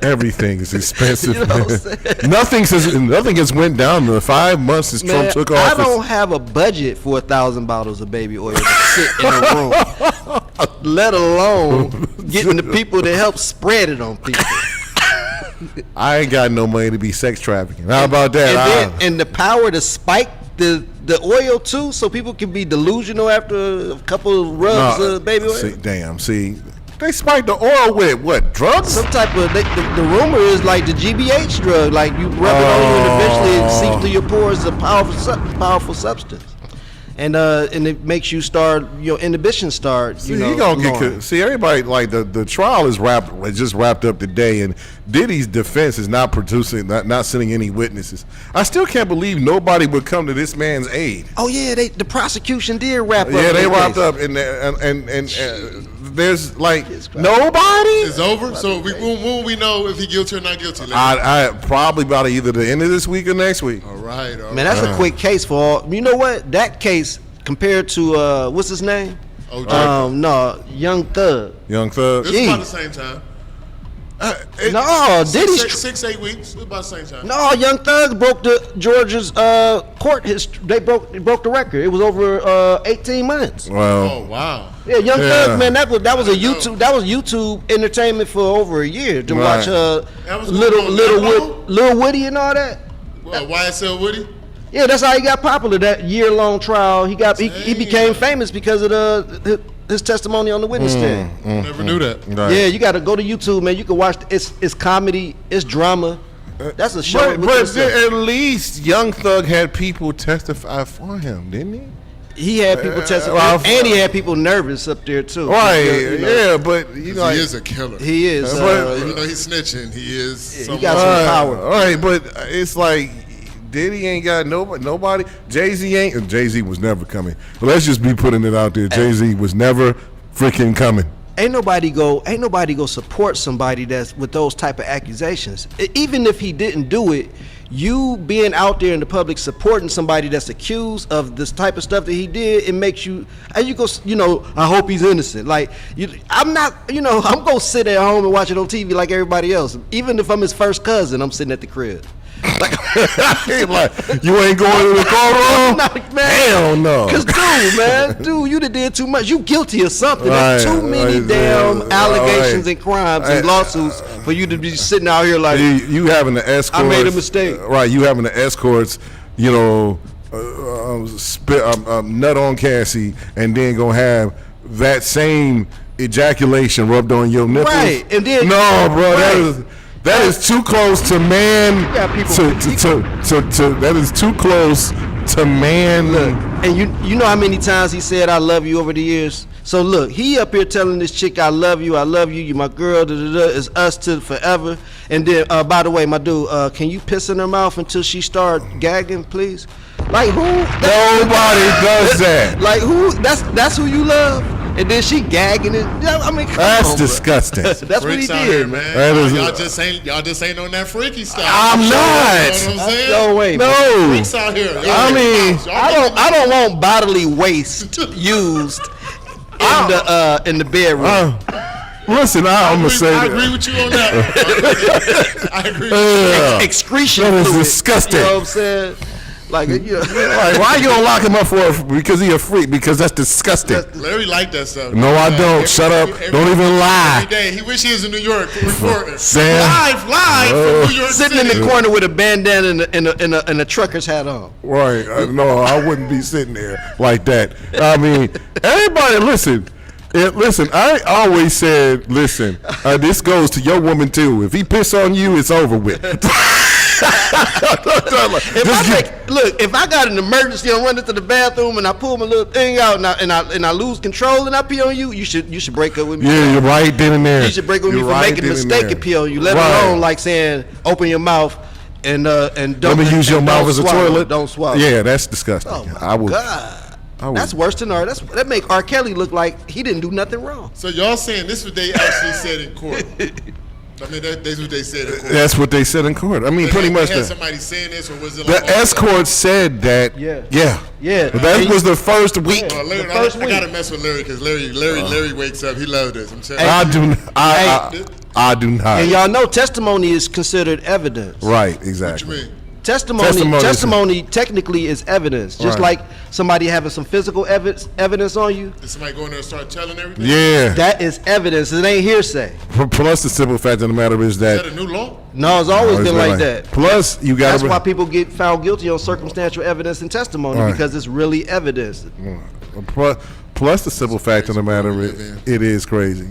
Everything is expensive. You know what I'm Nothing has went down in the 5 months since Trump took office. I don't have a budget for 1,000 bottles of baby oil to sit in a room, let alone getting the people to help spread it on people. I ain't got no money to be sex trafficking. How about that? And the power to spike the oil too, so people can be delusional after a couple of rubs of baby oil. See, they spike the oil with what? Drugs? Some type of. The rumor is like the GBH drug, like you rub it on you and eventually it seeps through your pores. It's a powerful substance. And it makes you start your inhibition start. See, you gonna get everybody like the trial is just wrapped up today, and Diddy's defense is not sending any witnesses. I still can't believe nobody would come to this man's aid. Oh yeah, the prosecution did wrap up. Yeah, they wrapped up, and there's like nobody. It's over. So when will we know if he's guilty or not guilty? I probably about either the end of this week or next week. All right. Man, that's a quick case for all. You know what? That case compared to what's his name? No, Young Thug. Young Thug. It's about the same time. Diddy's 6-8 weeks. It's about the same time. No, Young Thug broke Georgia's court history. They broke the record. It was over 18 months. Wow. Oh wow. Yeah, Young Thug, man, that was YouTube entertainment for over a year to watch Lil Woody and all that. YSL Woody. Yeah, that's how he got popular. That year-long trial, he became famous because of his testimony on the witness stand. Never knew that. Right. Yeah, you got to go to YouTube, man. You can watch. It's comedy. It's drama. That's a show. But at least Young Thug had people testify for him, didn't he? He had people testify, and he had people nervous up there too. Right? Yeah, but he is a killer. He is. Even though he's snitching, he is. He got some power. All right, but it's like Diddy ain't got nobody. Jay-Z was never coming. But let's just be putting it out there. Jay-Z was never freaking coming. Ain't nobody go support somebody that's with those type of accusations. Even if he didn't do it, you being out there in the public supporting somebody that's accused of this type of stuff that he did, it makes you, and you go, I hope he's innocent. Like, I'm not, I'm gonna sit at home and watch it on TV like everybody else. Even if I'm his first cousin, I'm sitting at the crib. Like, you ain't going to the courtroom? Hell no. Cause dude, you did too much. You guilty of something. Right, There's too many damn allegations and crimes and lawsuits for you to be sitting out here like you having the escorts. I made a mistake. Right, you having the escorts. Spit nut on Cassie, and then gonna have that same ejaculation rubbed on your nipples. Right, and then no, bro, that is too close to man. That is too close to man. Look, and you know how many times he said I love you over the years. So look, he up here telling this chick I love you, you my girl, it's us till forever. And then by the way, my dude, can you piss in her mouth until she start gagging, please? Like who? Nobody does that. Like who? That's who you love. And then she gagging it. I mean, that's disgusting. That's what he did, here, man. Y'all just ain't on that freaky stuff. I'm not. You know what I'm saying? No way. No. Freaks out here. I mean, I don't want bodily waste used in the bedroom. Listen, I'm gonna say I that. agree with you on that. I agree. With you. Excretion That is fluid. disgusting. You know what I'm saying? Like, you know, Like, why you gonna lock him up because he a freak? Because that's disgusting. Larry liked that stuff. No, I don't. Shut up. Don't even lie. Every day. He wish he was in New York reporting. Sam. Live from New York sitting City. in the corner with a bandana and a trucker's hat on. Right. No, I wouldn't be sitting there like that. I mean, everybody, listen. Listen, I always said, listen, this goes to your woman too. If he piss on you, it's over with. If I got an emergency, I run into the bathroom and I pull my little thing out and I lose control and I pee on you, you should break up with me. Yeah, you're right then and there. You should break up with me for Right making a then and mistake there. and pee on you. Let Right. alone like saying open your mouth and don't Let me use your and mouth don't as a swallow. toilet. Don't swallow. Yeah, that's disgusting. Oh my I would. God. I would. That's worse than R. That make R. Kelly look like he didn't do nothing wrong. So y'all saying this is what they actually said in court? I mean, that's what they said in court. That's what they said in court. I mean, pretty much. Had The somebody saying this, or was it like the escort said that. Yeah. Yeah. But that was the first week. Well, Larry, The first I gotta week. mess with Larry because Larry wakes up. He loves this. I'm saying. I do. I do not. And y'all know testimony is considered evidence. Right. What Exactly. you mean? Testimony technically is evidence. Just Right. like somebody having some physical evidence on you, Did somebody go in there and start telling everything? Yeah. that is evidence. It ain't hearsay. Plus, the simple fact of the matter is Is that that. a new law? No, it's always It's been like that. Plus, you got That's to. why people get found guilty on circumstantial evidence and testimony Right. because it's really evidence. Plus, the simple fact of the matter world we is, live in. it is crazy.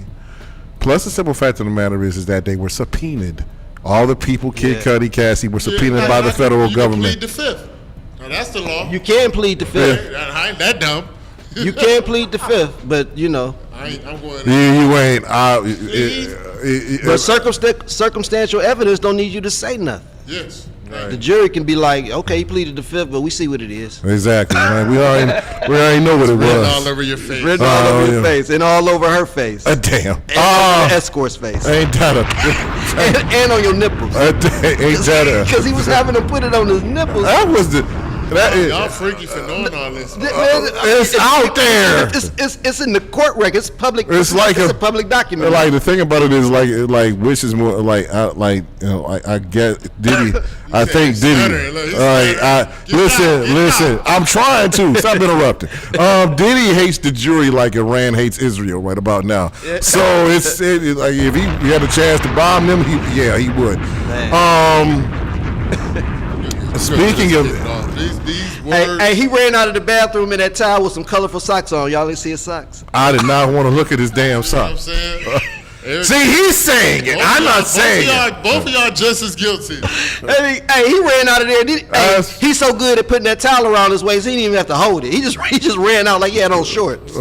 Plus, the simple fact of the matter is that they were subpoenaed. All the people, Kid Cudi, Cassie, were subpoenaed by the federal you government. Can plead the fifth. Now that's the law. You can plead the fifth. I ain't that dumb. You can plead the fifth, but you know. I'm going. Yeah, you ain't. But circumstantial evidence don't need you to say nothing. Yes. The jury can be like, okay, he pleaded the fifth, but we see what it is. Exactly, man. We already know what it Written all was. over your face. Written all over your face and all over her face. Damn. And on the escort's face. Ain't that and on your nipples. ain't that Because he was having to put it on his nipples. that was the. That is, Y'all freaky for knowing all this. it's out there. It's in the court record. It's public. It's like a public document. Like the thing about it is like Wish is more I get Diddy. I think Diddy. Listen. I'm trying to stop interrupting. Diddy hates the jury like Iran hates Israel right about now. So it's like if he had a chance to bomb them, he would. Speaking of. these words. Hey, he ran out of the bathroom in that towel with some colorful socks on. Y'all didn't see his socks? I did not want to look at his damn You know what I'm socks. saying? See, he's saying it. I'm not saying it. Both of y'all just as guilty. Hey, he ran out of there. He's so good at putting that towel around his waist, he didn't even have to hold it. He just ran out like he had on shorts.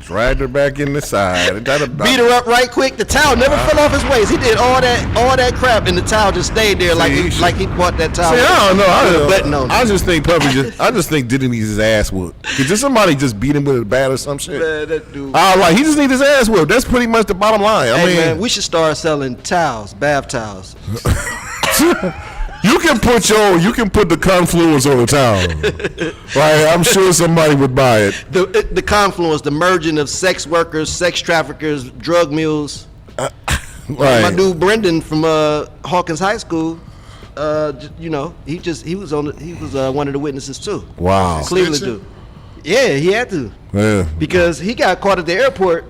Dragged her back in the side. Beat her up right quick. The towel never fell off his waist. He did all that crap, and the towel just stayed there like he bought that towel. See, I don't know. With a button on it. I just think I just think Diddy needs his ass whooped. Could just somebody just beat him with a bat or some shit? Man, that dude. He just needs his ass whooped. That's pretty much the bottom line. I Hey mean, man, we should start selling towels, bath towels. you can put the confluence on the towel. Right? I'm sure somebody would buy it. The confluence, the merging of sex workers, sex traffickers, drug mules. Right. My dude Brendan from Hawkins High School, he was one of the witnesses too. Wow. Cleveland Snitching? dude. Yeah, he had to Yeah. because he got caught at the airport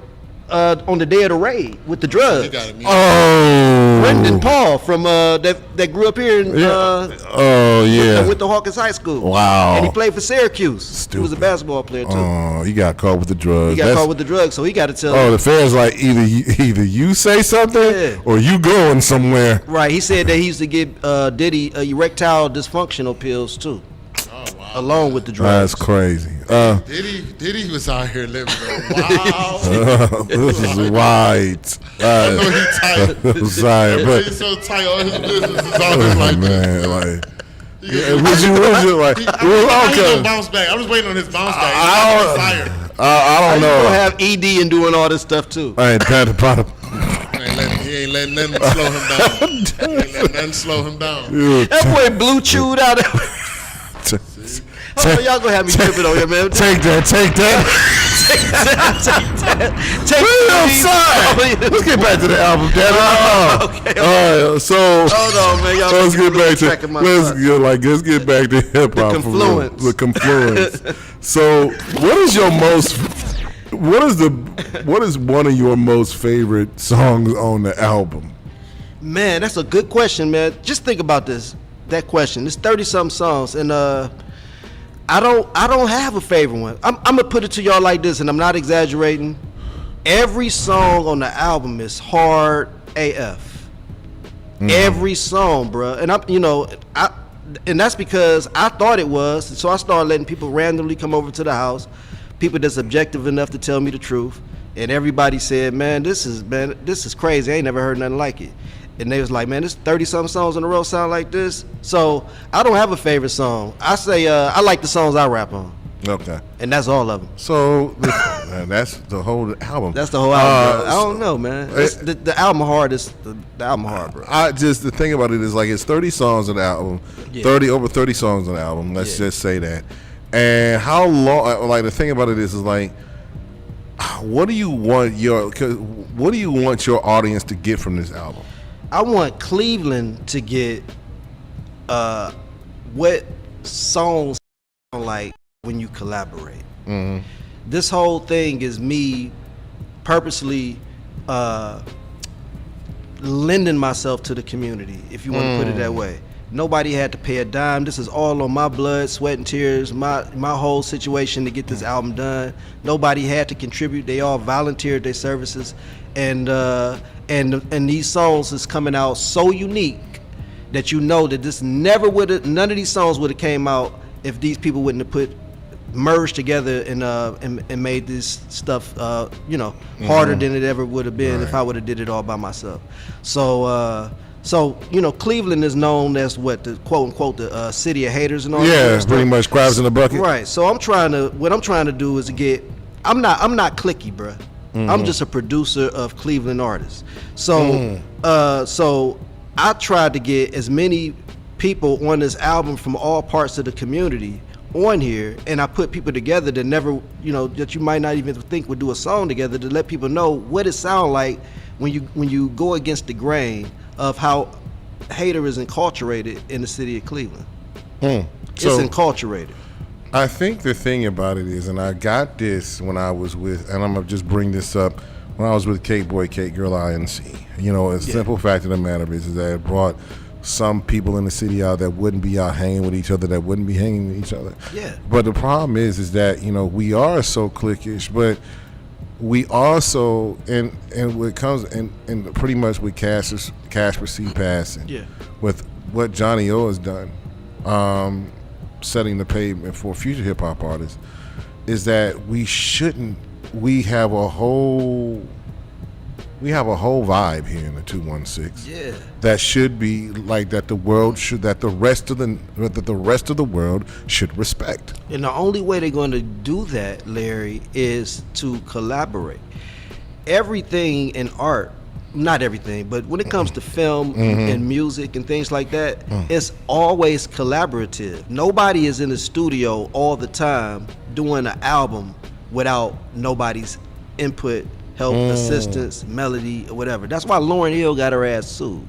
on the day of the raid with the drugs. He got it. Oh. Brendan Paul from that grew up here in with the Hawkins High School. Wow. And he played for Syracuse. He was a basketball player too. Oh, he got caught with the drugs. He got caught with the drugs, so he got to tell. Oh, the fair's like either you say something or you going somewhere. Right. He said that he used to give Diddy erectile dysfunctional pills too, along with the drugs. That's crazy. Diddy was out here living wow. This is white. I know he tight. Sorry, but He's so tight. All his business is always like man, this. like. He- Would you like? He Well, gonna okay. bounce back. I'm just waiting on his bounce back. I He's don't- fired. I don't He's gonna know. have ED and doing all this stuff too. I ain't that about it. He ain't letting nothing slow him down. He ain't letting nothing slow him down. That boy blue chewed out. Y'all gonna have me tripping on here, man. Take that. I'm sorry. Let's get back to the album, damn it. Okay. All right, so Hold on, man. Y'all let's get back track of to my let's get back to hip hop. The confluence. The confluence. So, what is one of your most favorite songs on the album? Man, that's a good question, man. Just think about that question. It's 30-something songs, and I don't have a favorite one. I'm gonna put it to y'all like this, and I'm not exaggerating. Every song on the album is hard AF. Every song, bruh. And and that's because I thought it was. So I started letting people randomly come over to the house, people that's objective enough to tell me the truth. And everybody said, man, this is crazy. I ain't never heard nothing like it. And they was like, man, this 30-something songs in a row sound like this. So I don't have a favorite song. I say I like the songs I rap on. Okay. And that's all of them. So that's the whole album. That's the whole album, bro. I don't know, man. The album hard is the album hard, bro. The thing about it is like it's 30 songs on the album, Yeah. over 30 songs on the album. Let's just say that. And how long? Like the thing about it is like, what do you want your audience to get from this album? I want Cleveland to get what songs sound like when you collaborate. Mm-hmm. This whole thing is me purposely lending myself to the community, if you want to put it that way. Nobody had to pay a dime. This is all on my blood, sweat, and tears, my whole situation to get this album done. Nobody had to contribute. They all volunteered their services. And these songs is coming out so unique that you know that none of these songs would have came out if these people wouldn't have merged together and made this stuff harder than it ever would have been if I would have did it all by myself. So Cleveland is known as the quote unquote the city of haters and all that. Yeah, stuff. pretty much crabs in the bucket. Right. So what I'm trying to do is I'm not clicky, bruh. I'm just a producer of Cleveland artists. So so I tried to get as many people on this album from all parts of the community on here, and I put people together that never, that you might not even think would do a song together, to let people know what it sound like when you go against the grain of how hater is enculturated in the city of Cleveland. It's enculturated. I think the thing about it is, and I got this when I was with, and I'm gonna just bring this up, when I was with Kate Girl INC. Simple fact of the matter is that it brought some people in the city out that wouldn't be out hanging with each other, that wouldn't be hanging with each other. Yeah. But the problem is that we are so cliquish, but we also and what comes and pretty much with Casper C. passing, with what Johnny O has done, setting the pavement for future hip hop artists, is that we have a whole vibe here in the 216. Yeah. That should be like that the rest of the world should respect. And the only way they're going to do that, Larry, is to collaborate. Everything in art, not everything, but when it comes to film and music and things like that, it's always collaborative. Nobody is in the studio all the time doing an album without nobody's input, help, assistance, melody, or whatever. That's why Lauryn Hill got her ass sued.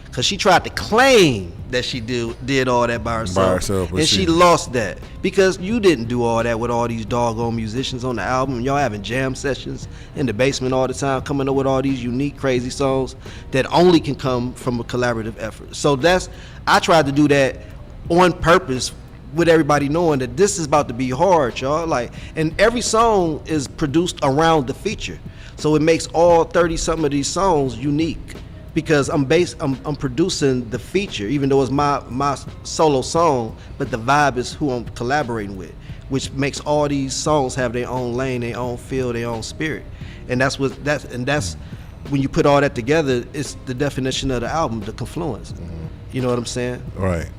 Because she tried to claim that she did all that by herself, and she lost that. Because you didn't do all that with all these doggone musicians on the album. Y'all having jam sessions in the basement all the time, coming up with all these unique, crazy songs that only can come from a collaborative effort. So I tried to do that on purpose, with everybody knowing that this is about to be hard, y'all. And every song is produced around the feature, so it makes all 30-something of these songs unique. Because I'm producing the feature, even though it's my solo song, but the vibe is who I'm collaborating with, which makes all these songs have their own lane, their own feel, their own spirit. And that's when you put all that together, it's the definition of the album, the confluence. You know what I'm saying? Right.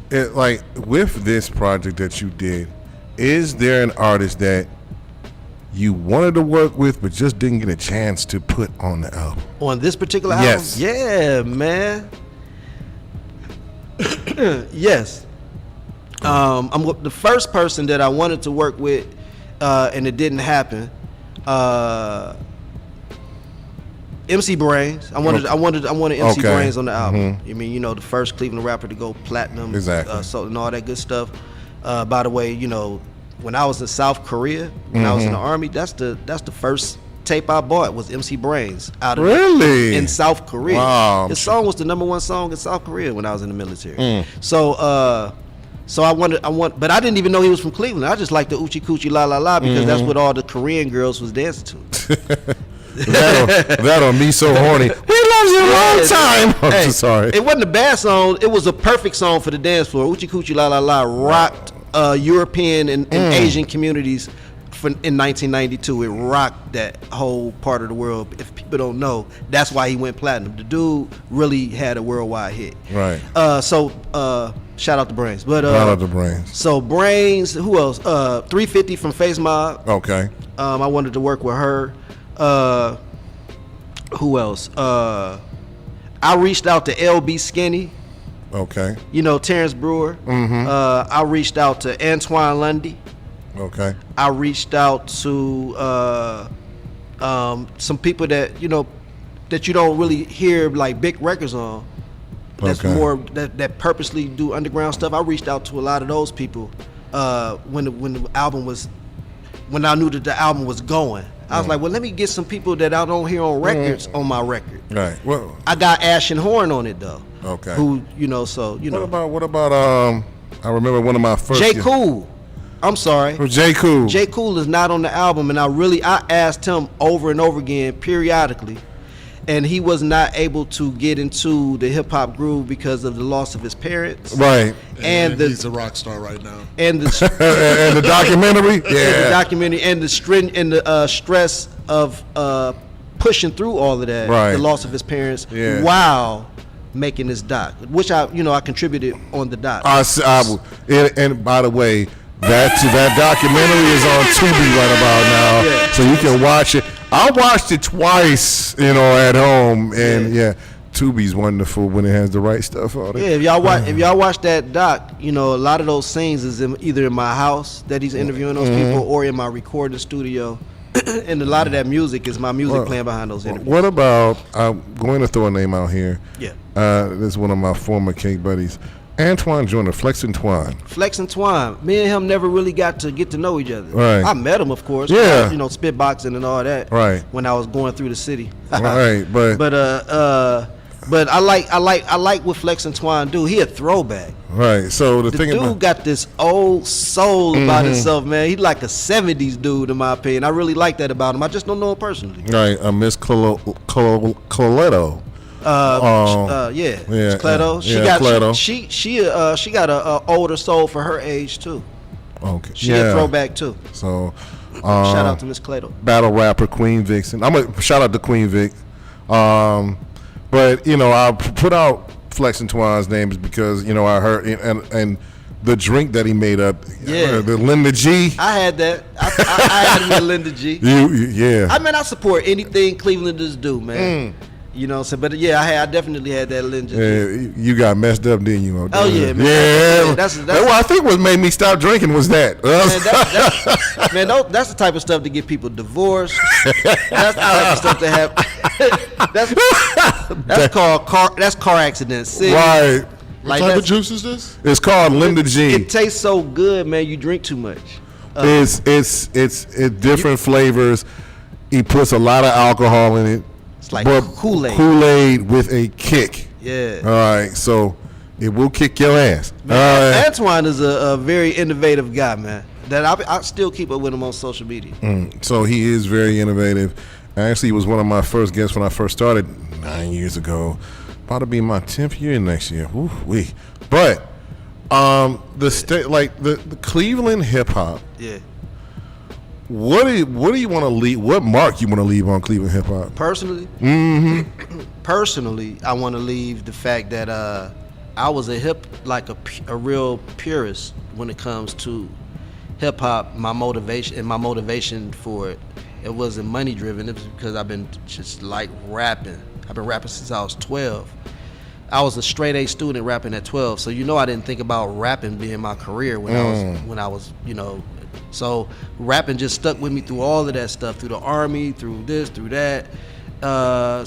With this project that you did, is there an artist that you wanted to work with but just didn't get a chance to put on the album? On this particular album? Yes. Yeah, man. Yes. I'm the first person that I wanted to work with and it didn't happen. MC Brains. I wanted MC Brains on the album. I mean, the first Cleveland rapper to go platinum. Exactly. So and all that good stuff. By the way, when I was in South Korea, when I was in the Army, that's the first tape I bought was MC Brains out of in South Korea. Wow. His song was the #1 song in South Korea when I was in the military. So I want, but I didn't even know he was from Cleveland. I just liked the Oochie Coochie La La La because that's what all the Korean girls was dancing to. that on Me So Horny. We loved you a long time. I'm so sorry. It wasn't a bad song. It was a perfect song for the dance floor. Oochie Coochie La La La rocked European and Asian communities in 1992. It rocked that whole part of the world. If people don't know, that's why he went platinum. The dude really had a worldwide hit. Right. So shout out to Brains. But shout out to Brains. So Brains. Who else? 350 from Face Mob. Okay. I wanted to work with her. Who else? I reached out to LB Skinny. Okay. Terrence Brewer. I reached out to Antoine Lundy. Okay. I reached out to some people that that you don't really hear like big records on. That's more that purposely do underground stuff. I reached out to a lot of those people when the album was, when I knew that the album was going. I was like, well, let me get some people that I don't hear on records on my record. Right. Well, I got Ash and Horn on it though. Okay. Who What about I remember one of my first. J. Cool. I'm sorry. J. Cool. J. Cool is not on the album, and I asked him over and over again, periodically, and he was not able to get into the hip hop groove because of the loss of his parents. Right. And he's a rock star right now. And the and the documentary. Yeah. The documentary and the stress of pushing through all of that. Right. The loss of his parents. Yeah. While making this doc, which I contributed on the doc. And by the way, that documentary is on Tubi right about now, Yeah. so you can watch it. I watched it twice, at home, and Tubi's wonderful when it has the right stuff on it. Yeah, if y'all watch that doc, a lot of those scenes is either in my house that he's interviewing those people, or in my recording studio, and a lot of that music is my music playing behind those interviews. What about? I'm going to throw a name out here. Yeah. This is one of my former Cake buddies, Antoine Joyner, Flex and Twine. Flex and Twine. Me and him never really got to get to know each other. Right. I met him, of course. Yeah. Spitboxing and all that. Right. When I was going through the city. Right, but I like what Flex and Twine do. He a throwback. Right. So the thing dude about got this old soul about himself, man. He like a 70s dude, in my opinion. I really like that about him. I just don't know him personally. right, Miss Coletto. Miss Cleto. Cleto. She got a older soul for her age too. Okay. She a throwback too. So Shout out to Miss Cleto. Battle rapper Queen Vixen. I'm a shout out to Queen Vic. But I put out Flex and Twine's names because I heard and the drink that he made up. Yeah. The Linda G. I had that. I had it with Linda G. Yeah. I support anything Clevelanders do, man. But I definitely had that Linda G. Yeah, you got messed up, didn't you? Oh yeah, man. Yeah. That's well, I think what made me stop drinking was that. That's the type of stuff to get people divorced. That's the type of stuff to have. That's car accidents. Right. What type of juice is this? It's called Linda G. It tastes so good, man. You drink too much. It's different flavors. He puts a lot of alcohol in it. It's like Kool-Aid. Kool-Aid with a kick. Yeah. All right. So it will kick your ass. Antoine is a very innovative guy, man. That I still keep up with him on social media. So he is very innovative. Actually, he was one of my first guests when I first started 9 years ago. About to be my 10th year next year. Woo-wee. But the Cleveland hip hop. Yeah. What do you want to leave? What mark you want to leave on Cleveland hip hop? Personally, personally, I want to leave the fact that I was a real purist when it comes to hip hop. My motivation for it wasn't money driven. It was because I've been just like rapping. I've been rapping since I was 12. I was a straight A student rapping at 12, so I didn't think about rapping being my career when I was So rapping just stuck with me through all of that stuff, through the Army, through this, through that.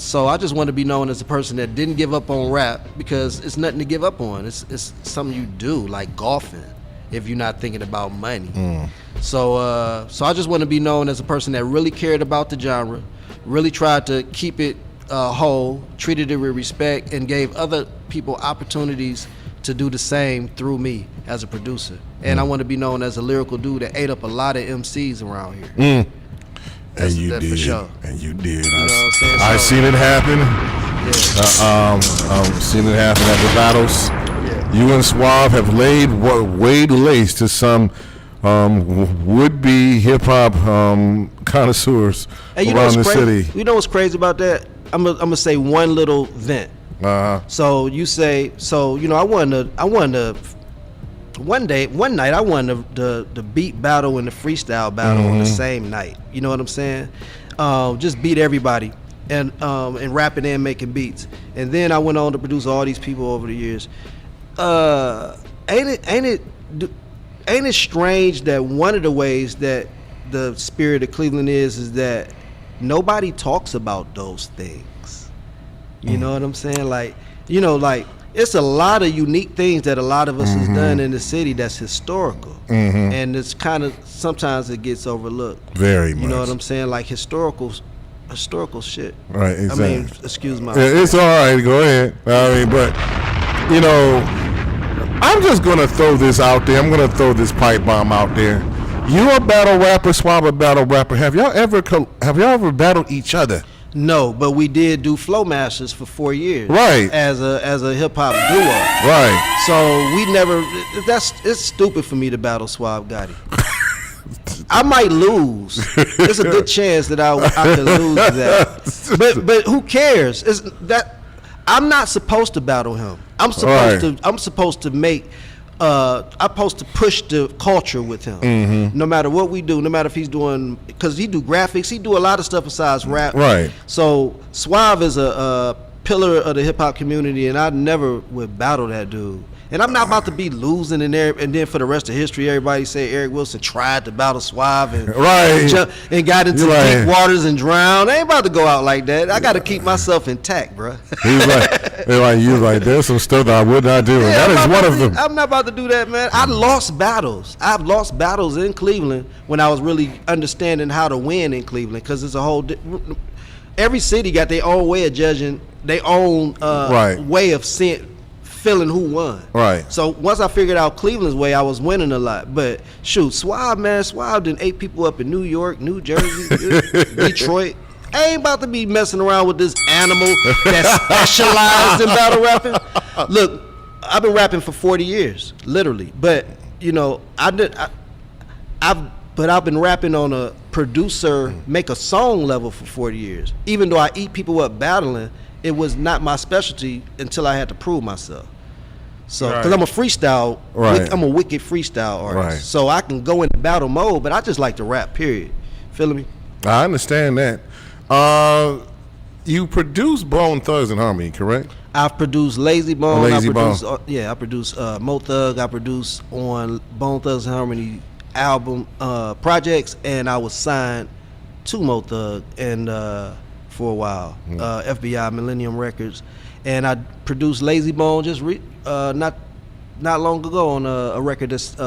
So I just want to be known as a person that didn't give up on rap, because it's nothing to give up on. It's something you do, like golfing, if you're not thinking about money. So I just want to be known as a person that really cared about the genre, really tried to keep it whole, treated it with respect, and gave other people opportunities to do the same through me as a producer. And I want to be known as a lyrical dude that ate up a lot of MCs around here. And you that did. for sure. And you did. You know what I'm saying? I So- seen it happen. Yeah. Seen it happen at the battles. Yeah. You and Suave have laid lace to some would-be hip-hop connoisseurs And you know around what's the crazy? city. You know what's crazy about that? I'm gonna say one little vent. So you say, so you know, I won the one night I won the beat battle and the freestyle battle on the same night. You know what I'm saying? Just beat everybody and rapping and making beats. And then I went on to produce all these people over the years. Ain't it strange that one of the ways that the spirit of Cleveland is that nobody talks about those things. You know what I'm saying? Like, you know, like it's a lot of unique things that a lot of us has done in the city that's historical. And it's kind of, sometimes it gets overlooked. Very much. You know what I'm saying? Like historical shit. Right, exactly. I mean, excuse my... It's all right. Go ahead. I mean, but, you know, I'm just going to throw this out there. I'm going to throw this pipe bomb out there. You a battle rapper, Suave a battle rapper. Have y'all ever battled each other? No, but we did do Flow Masters for 4 years. Right. As a hip hop duo. Right. So we never. It's stupid for me to battle Suave Gotti. I might lose. There's a good chance that I could lose that. But who cares? It's that I'm not supposed to battle him. I'm supposed to make. I'm supposed to push the culture with him. No matter what we do, no matter if he's doing, because he do graphics, he do a lot of stuff besides rap. Right. So Suave is a pillar of the hip hop community, and I never would battle that dude. And I'm not about to be losing in there, and then for the rest of history, everybody say Eric Wilson tried to battle Suave and and got into deep waters and drowned. I ain't about to go out like that. I got to keep myself intact, bro. You like, there's some stuff that I would not do, and that is one of them. I'm not about to do that, man. I lost battles. I've lost battles in Cleveland when I was really understanding how to win in Cleveland, because it's a whole. Every city got their own way of judging, their own way of feeling who won. Right. So once I figured out Cleveland's way, I was winning a lot. But shoot, Suave done ate people up in New York, New Jersey, Detroit. I ain't about to be messing around with this animal that's specialized in battle rapping. Look, I've been rapping for 40 years, literally. But you know, I've been rapping on a producer make a song level for 40 years. Even though I eat people up battling, it was not my specialty until I had to prove myself. So, because I'm a freestyle, I'm a wicked freestyle artist. Right. So I can go into battle mode, but I just like to rap, period. Feeling me? I understand that. You produce Bone Thugs and Harmony, correct? I've produced Lazy Bone. Lazy Bone. I produced Mo Thug. I produced on Bone Thugs and Harmony album projects, and I was signed to Mo Thug and for a while, FBI Millennium Records, and I produced Lazy Bone just not long ago on a record that's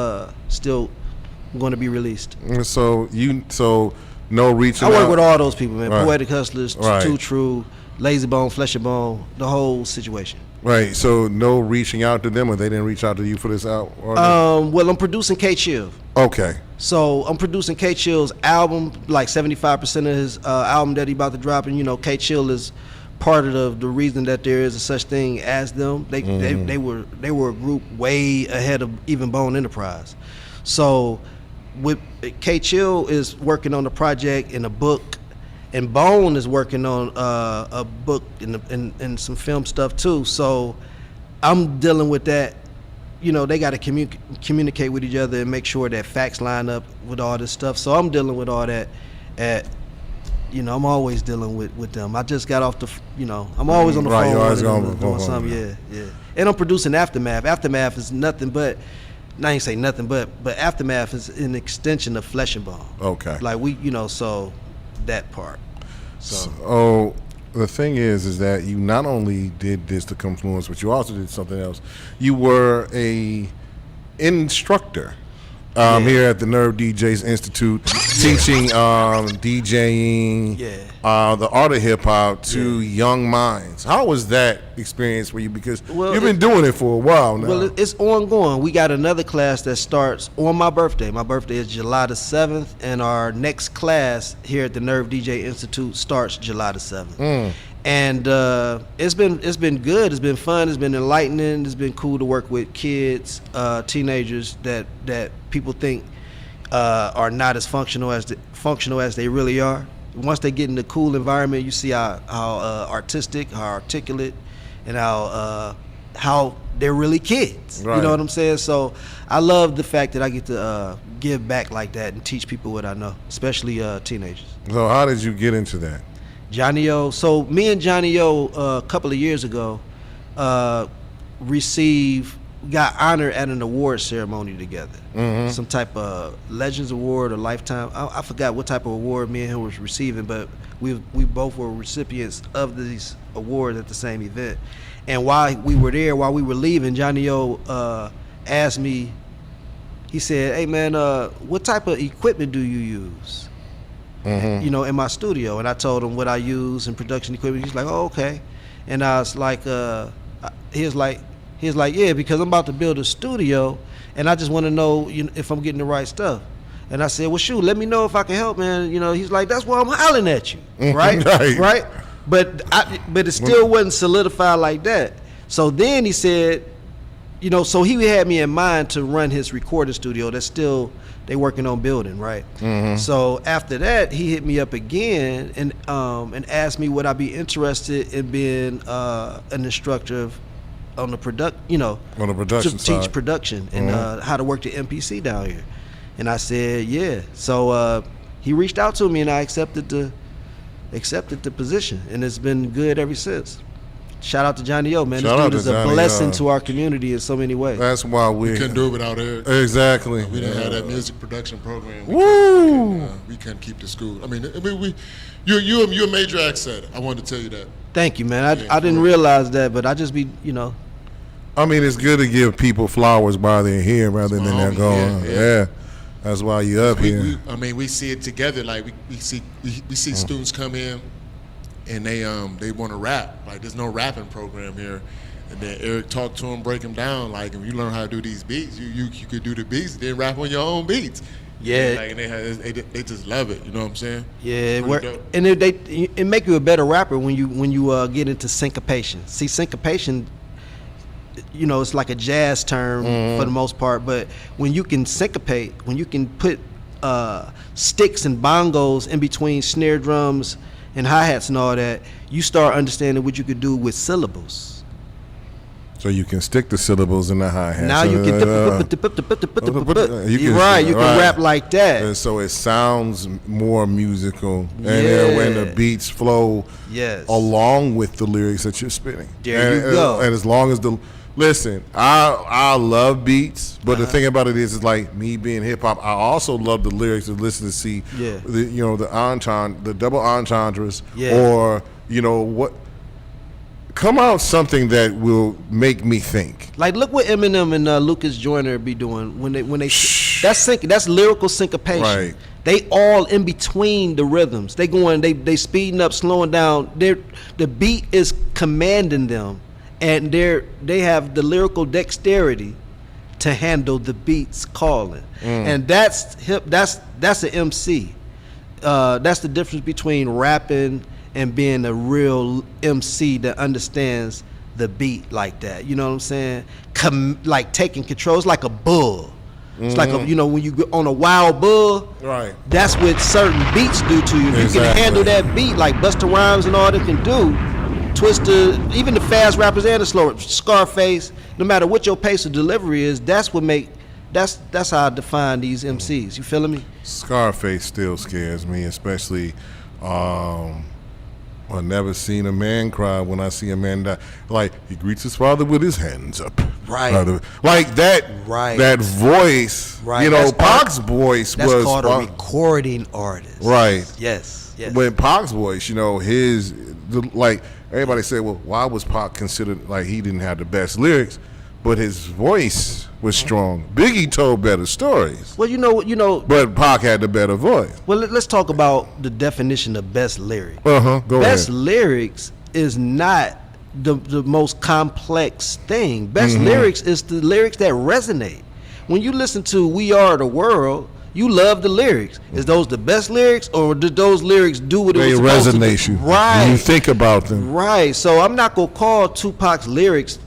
still going to be released. So no reaching. I work out. with all those people, man. Right. Poetic Hustlers, Too True, Lazy Bone, Flesh and Bone, the whole situation. Right. So no reaching out to them, or they didn't reach out to you for this out. Well, I'm producing K Chill. Okay. So I'm producing K Chill's album, like 75% of his album that he about to drop, and you know, K Chill is part of the reason that there is a such thing as them. They were a group way ahead of even Bone Enterprise. So with K Chill is working on a project and a book, and Bone is working on a book and some film stuff too. So I'm dealing with that. You know, they got to communicate with each other and make sure that facts line up with all this stuff. So I'm dealing with all that. I'm always dealing with them. I just got off I'm always on the phone. You're always doing something. Yeah. And I'm producing Aftermath. Aftermath is nothing but I ain't say nothing, but Aftermath is an extension of Flesh and Bone. Okay. Like we, so that part. So the thing is that you not only did this to Confluence, but you also did something else. You were a instructor here at the Nerve DJs Institute, teaching DJing, the art of hip hop to young minds. How was that experience for you? Because you've been doing it for a while now. Well, it's ongoing. We got another class that starts on my birthday. My birthday is July the 7th, and our next class here at the Nerve DJ Institute starts July the 7th. And it's been good. It's been fun. It's been enlightening. It's been cool to work with kids, teenagers that people think are not as functional as they really are. Once they get in the cool environment, you see how artistic, how articulate, and how they're really kids. Right. You know what I'm saying? So I love the fact that I get to give back like that and teach people what I know, especially teenagers. So how did you get into that? Johnny O. So me and Johnny O a couple of years ago got honored at an award ceremony together. Some type of Legends Award or Lifetime. I forgot what type of award me and him was receiving, but we both were recipients of these awards at the same event. And while we were there, while we were leaving, Johnny O asked me, he said, "Hey man, what type of equipment do you use?" In my studio. And I told him what I use in production equipment. He's like, "Oh, okay." And I was like, he was like, "Yeah, because I'm about to build a studio, and I just want to know, if I'm getting the right stuff." And I said, "Well, shoot, let me know if I can help, man." He's like, "That's why I'm hollering at you, right?" Right. But it still wasn't solidified like that. So then he said, so he had me in mind to run his recording studio. That's still they working on building, right? So after that, he hit me up again and asked me would I be interested in being an instructor on the production side. Teach production and how to work the MPC down here. And I said, yeah. So he reached out to me and I accepted the position, and it's been good ever since. Shout out to Johnny O, man. This dude is a blessing to our community in so many ways. That's why we couldn't do it without Eric. Exactly. We didn't have that music production program. We couldn't keep the school. You're a major asset. I wanted to tell you that. Thank you, man. I didn't realize that, but I just be, it's good to give people flowers while they're here rather than they're gone. Yeah. That's why you're up here. We see it together. Like we see students come in and they want to rap. Like there's no rapping program here. And then Eric talked to them, break them down. Like if you learn how to do these beats, you could do the beats, then rap on your own beats. Yeah. And they just love it. You know what I'm saying? Yeah. And it make you a better rapper when you get into syncopation. See, syncopation, it's like a jazz term for the most part, but when you can syncopate, when you can put sticks and bongos in between snare drums and hi-hats and all that, you start understanding what you could do with syllables. So you can stick the syllables in the hi-hat. Now you can you can rap like that. And so it sounds more musical. And then when the beats flow along with the lyrics that you're spitting. There you go. And as long as listen, I love beats, but the thing about it is like me being hip hop, I also love the lyrics to listen to see the double entendres or what come out something that will make me think. Like look what Eminem and Lucas Joyner be doing when they that's lyrical syncopation. Right. They all in between the rhythms. They speeding up, slowing down. The beat is commanding them. And they have the lyrical dexterity to handle the beats calling, and that's an MC. That's the difference between rapping and being a real MC that understands the beat like that. You know what I'm saying? Like taking control. It's like a bull. It's like when you go on a wild bull. Right. That's what certain beats do to you. If you can handle that beat, like Busta Rhymes and all that can do. Twister, even the fast rappers and the slow, Scarface, no matter what your pace of delivery is, that's how I define these MCs. You feeling me? Scarface still scares me, especially I never seen a man cry when I see a man die. Like, he greets his father with his hands up. Right. Like that. Right. That voice. Right. You know, That's Pac's voice that's was called a recording artist. Right. Yes. When Pac's voice, you know, like everybody said, well, why was Pac considered like he didn't have the best lyrics, but his voice was strong. Biggie told better stories. Well, you know. But Pac had the better voice. Well, let's talk about the definition of best lyrics. Go Best ahead. lyrics is not the most complex thing. Best lyrics is the lyrics that resonate. When you listen to "We Are the World," you love the lyrics. Is those the best lyrics, or did those lyrics do what They it was supposed to resonate do? you. Right. You think about them. Right. So I'm not gonna call Tupac's lyrics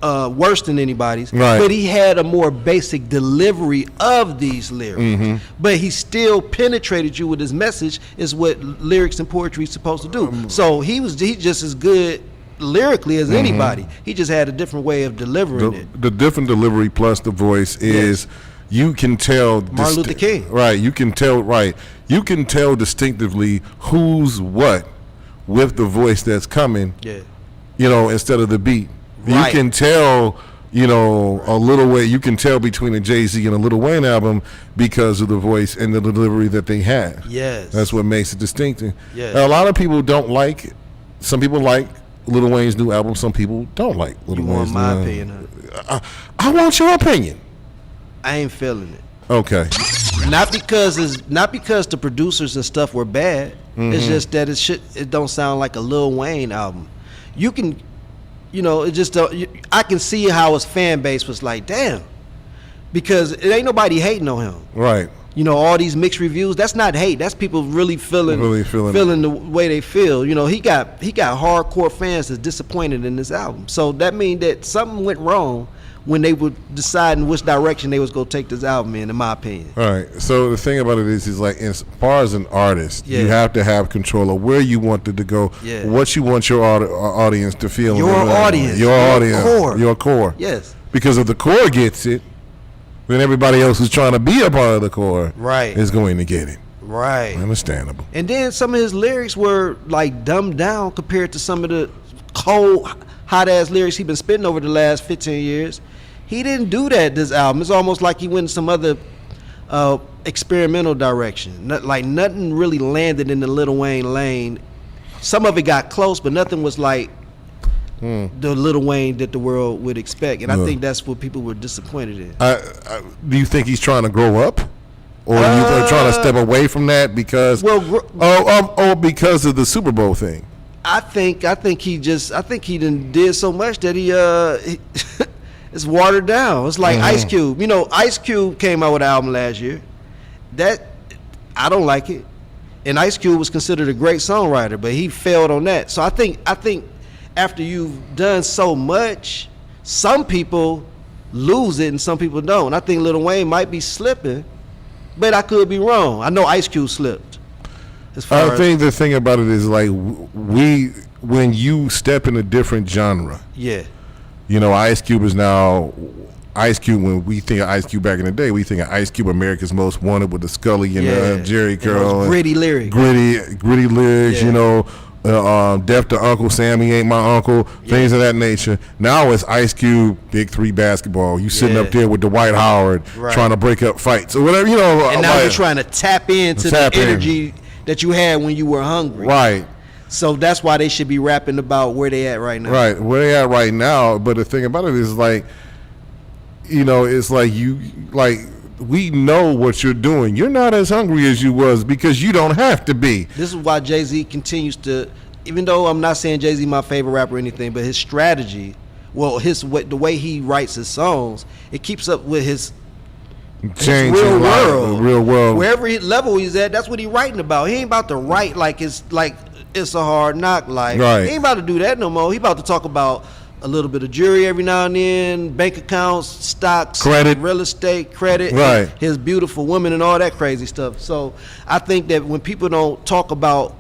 worse than anybody's, Right. but he had a more basic delivery of these lyrics. But he still penetrated you with his message, is what lyrics and poetry is supposed to do. So he's just as good lyrically as anybody. He just had a different way of delivering it. The different delivery plus the voice is you can tell Martin Luther King. Right, you can tell distinctively who's what with the voice that's coming. Yeah. You know, instead of the beat. Right. You can tell, you know, you can tell between a Jay-Z and a Lil Wayne album because of the voice and the delivery that they have. Yes. That's what makes it distinctive. Yes. Now, a lot of people don't like it. Some people like Lil Wayne's new album. Some people don't like Lil You Wayne's want my new opinion? Huh? I want your opinion. I ain't feeling it. Okay. Not because the producers and stuff were bad. It's just that it don't sound like a Lil Wayne album. You can, you know, it just I can see how his fan base was like, damn, because it ain't nobody hating on him. Right. You know, all these mixed reviews, that's not hate. That's people really feeling the way they feel. You know, he got hardcore fans that's disappointed in this album. So that means that something went wrong when they were deciding which direction they was going to take this album in my opinion. All right. So the thing about it is like, as far as an artist, you have to have control of where you want it to go, what you want your audience to feel. Your audience. Your core. Yes. Because if the core gets it, then everybody else who's trying to be a part of the core is going to get it. Right. Understandable. And then some of his lyrics were like dumbed down compared to some of the cold, hot-ass lyrics he's been spitting over the last 15 years. He didn't do that this album. It's almost like he went in some other experimental direction. Like nothing really landed in the Lil Wayne lane. Some of it got close, but nothing was like the Lil Wayne that the world would expect. And I think that's what people were disappointed in. Do you think he's trying to grow up? Or are you trying to step away from that because because of the Super Bowl thing? I think he done did so much that he it's watered down. It's like Ice Cube. You know, Ice Cube came out with an album last year. That I don't like it. And Ice Cube was considered a great songwriter, but he failed on that. So I think after you've done so much, some people lose it and some people don't. I think Lil Wayne might be slipping, but I could be wrong. I know Ice Cube slipped. I think the thing about it is like when you step in a different genre. Yeah. You know, Ice Cube is now Ice Cube. When we think of Ice Cube back in the day, we think of Ice Cube, America's Most Wanted, with the Scully and Jerry Curl. Gritty lyrics. Gritty lyrics, you know, Death to Uncle Sam, he ain't my uncle, things of that nature. Now it's Ice Cube, Big Three basketball. You sitting up there with Dwight Howard trying to break up fights or whatever, you know. And now you're trying to tap into the energy that you had when you were hungry. Right. So that's why they should be rapping about where they at right now. Right, where they at right now. But the thing about it is like, you know, it's like we know what you're doing. You're not as hungry as you was because you don't have to be. This is why Jay-Z continues to, even though I'm not saying Jay-Z my favorite rapper or anything, but his strategy, the way he writes his songs, it keeps up with his real world. Wherever level he's at, that's what he's writing about. He ain't about to write like it's a hard knock life. Right. He ain't about to do that no more. He about to talk about a little bit of jewelry every now and then, bank accounts, stocks, credit, real estate, credit, right, his beautiful woman and all that crazy stuff. So I think that when people don't talk about,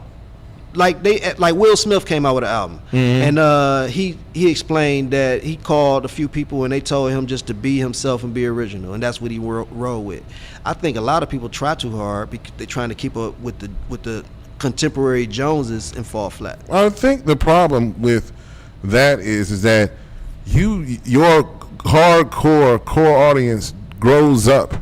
like Will Smith came out with an album, and he explained that he called a few people and they told him just to be himself and be original, and that's what he rolled with. I think a lot of people try too hard because they're trying to keep up with the contemporary Joneses and fall flat. I think the problem with that is that your hardcore core audience grows up,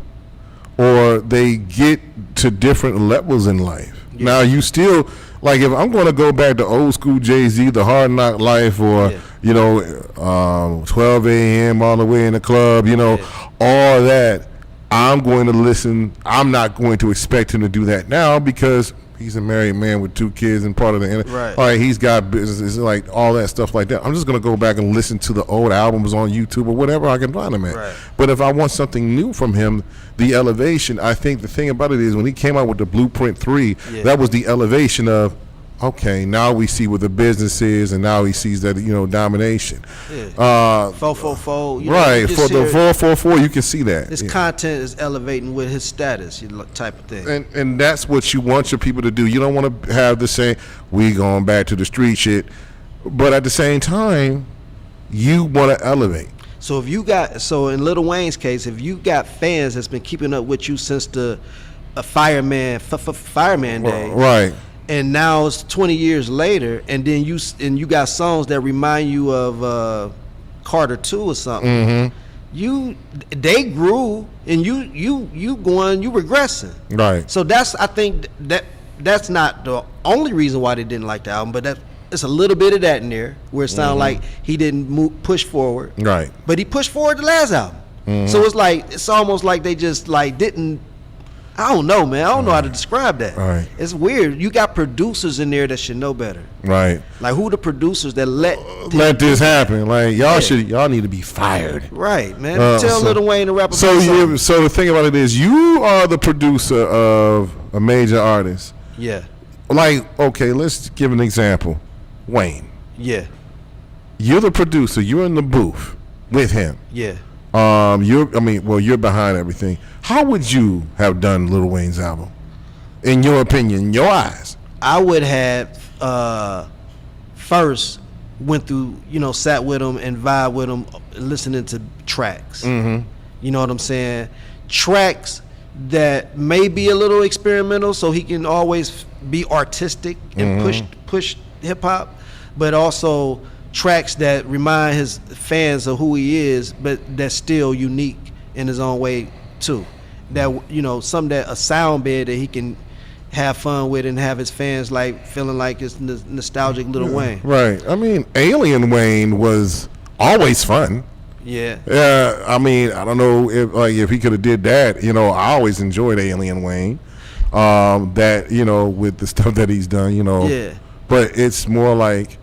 or they get to different levels in life. Yeah. Now you still, like, if I'm going to go back to old school Jay-Z, the Hard Knock Life, or 12 a.m. all the way in the club, all that, I'm going to listen. I'm not going to expect him to do that now because he's a married man with 2 kids and part of the right. All right, he's got business, like all that stuff like that. I'm just gonna go back and listen to the old albums on YouTube or whatever I can find him at. Right. But if I want something new from him, the elevation, I think the thing about it is when he came out with the Blueprint 3, that was the elevation of, okay, now we see what the business is, and now he sees that domination. Yeah. 444. Right, for the 444, you can see that his content is elevating with his status, type of thing. And that's what you want your people to do. You don't want to have the same, we going back to the street shit, but at the same time, you want to elevate. So if you got, in Lil Wayne's case, if you got fans that's been keeping up with you since the fireman days, right? And now it's 20 years later, and then you got songs that remind you of Carter 2 or something. They grew, and you regressing. Right. So I think that's not the only reason why they didn't like the album, but it's a little bit of that in there where it sounded like he didn't push forward. Right. But he pushed forward the last album. So it's almost like they just didn't. I don't know, man. I don't know how to describe that. Right. It's weird. You got producers in there that should know better. Right. Like, who the producers that let this happen? Like, y'all need to be fired. Right, man. Tell Lil Wayne to rap about something. So the thing about it is, you are the producer of a major artist. Yeah. Like, okay, let's give an example. Wayne. Yeah. You're the producer. You're in the booth with him. Yeah. You're behind everything. How would you have done Lil Wayne's album, in your opinion, in your eyes? I would have first went through, sat with him and vibe with him, listening to tracks. You know what I'm saying? Tracks that may be a little experimental, so he can always be artistic and push hip hop, but also tracks that remind his fans of who he is, but that's still unique in his own way too. That some that a sound bed that he can have fun with and have his fans feeling like it's nostalgic Lil Wayne. Right. I mean, Alien Wayne was always fun. Yeah. Yeah. I mean, I don't know if he could have did that. I always enjoyed Alien Wayne. That with the stuff that he's done. Yeah. But it's more like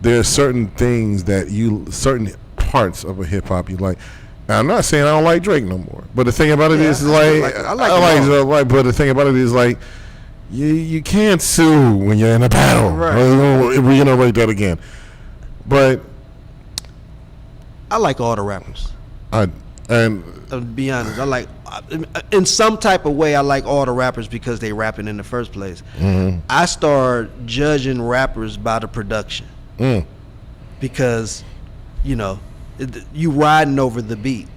there's certain things that certain parts of a hip hop you like. Now, I'm not saying I don't like Drake no more, but the thing about it is I like but the thing about it is you can't sue when you're in a battle. Right. Reiterate that again. But I like all the rappers. To be honest, I like, in some type of way, I like all the rappers because they rapping in the first place. I start judging rappers by the production. Because you riding over the beat.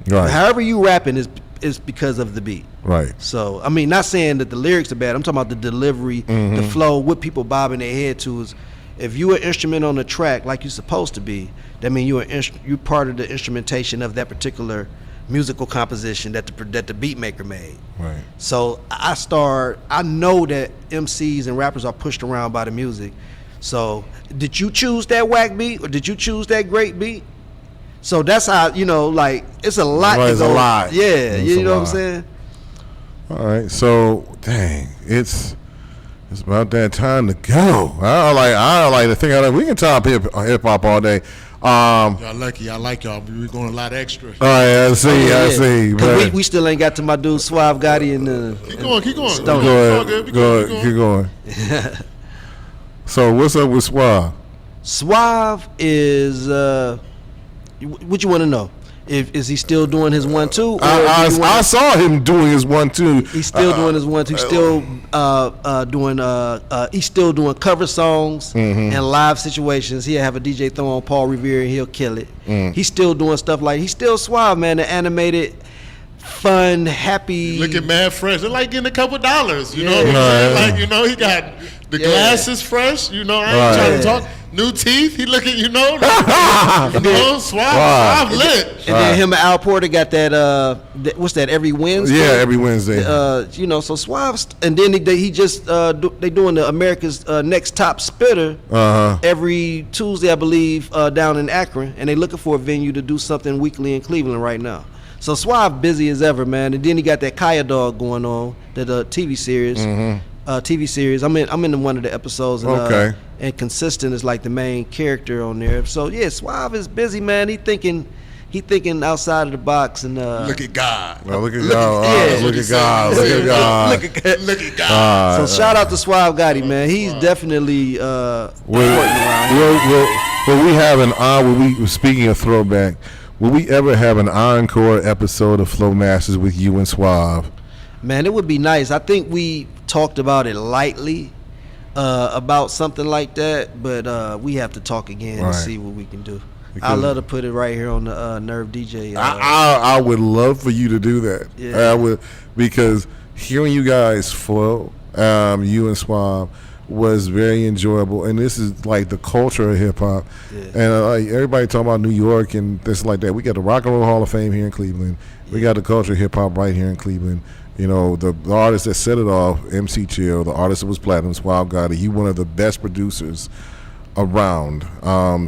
Right. However you rapping is because of the beat. Right. So I mean, not saying that the lyrics are bad. I'm talking about the delivery, the flow, what people bobbing their head to. Is if you an instrument on the track like you're supposed to be, that means you're part of the instrumentation of that particular musical composition that the beat maker made. Right. So I know that MCs and rappers are pushed around by the music. So did you choose that whack beat or did you choose that great beat? So that's how, it's a lot. It's a lot. Yeah, you know what I'm saying? All right, so dang, it's about that time to go. I like to think we can talk hip hop all day. Y'all lucky. I like y'all. We're going a lot extra. All right, I see. But we still ain't got to my dude Suave Gotti and keep going. Keep going. So what's up with Suave? Suave is what you want to know? Is he still doing his 1-2? I saw him doing his 1-2. He's still doing his 1-2. He's still doing cover songs and live situations. He'll have a DJ throw on Paul Revere and he'll kill it. He's still doing stuff he's still Suave, man. The animated fun, happy. Looking mad fresh. They're like getting a couple dollars, you know Yeah. what I'm saying? Right. Like, you know, he got the Yeah. glasses fresh, you know, I ain't Right. trying to Yeah. talk. New teeth, he looking, you know, suave lit. And then him and Al Porter got that, what's that, every Wednesday? Yeah, every Wednesday. You know, so Suave, and then he just, they doing the America's Next Top Spitter every Tuesday, I believe, down in Akron, and they looking for a venue to do something weekly in Cleveland right now. So Suave busy as ever, man. And then he got that Kaya Dog going on, that TV series. TV series. I'm in one of the episodes. And, Okay. And Consistent is like the main character on there. So yeah, Suave is busy, man. He thinking outside of the box and Look at God. Well, look at God. yeah. Look at God. Look at God. Look at God. So shout out to Suave Gotti, man. He's definitely important around here. Will we have an speaking of throwback, will we ever have an encore episode of Flow Masters with you and Suave? Man, it would be nice. I think we talked about it lightly, about something like that, but we have to talk again Right. and see what we can do. Because- I'd love to put it right here on the Nerve DJ. I would love for you to do that. Yeah. I would, because hearing you guys flow, you and Suave, was very enjoyable, and this is like the culture of hip hop. Yeah. And like everybody talking about New York and this like that. We got the Rock and Roll Hall of Fame here in Cleveland. We got the culture of hip hop right here in Cleveland. You know, the artist that set it off, MC Chill, the artist that was platinum, Suave Gotti. You one of the best producers around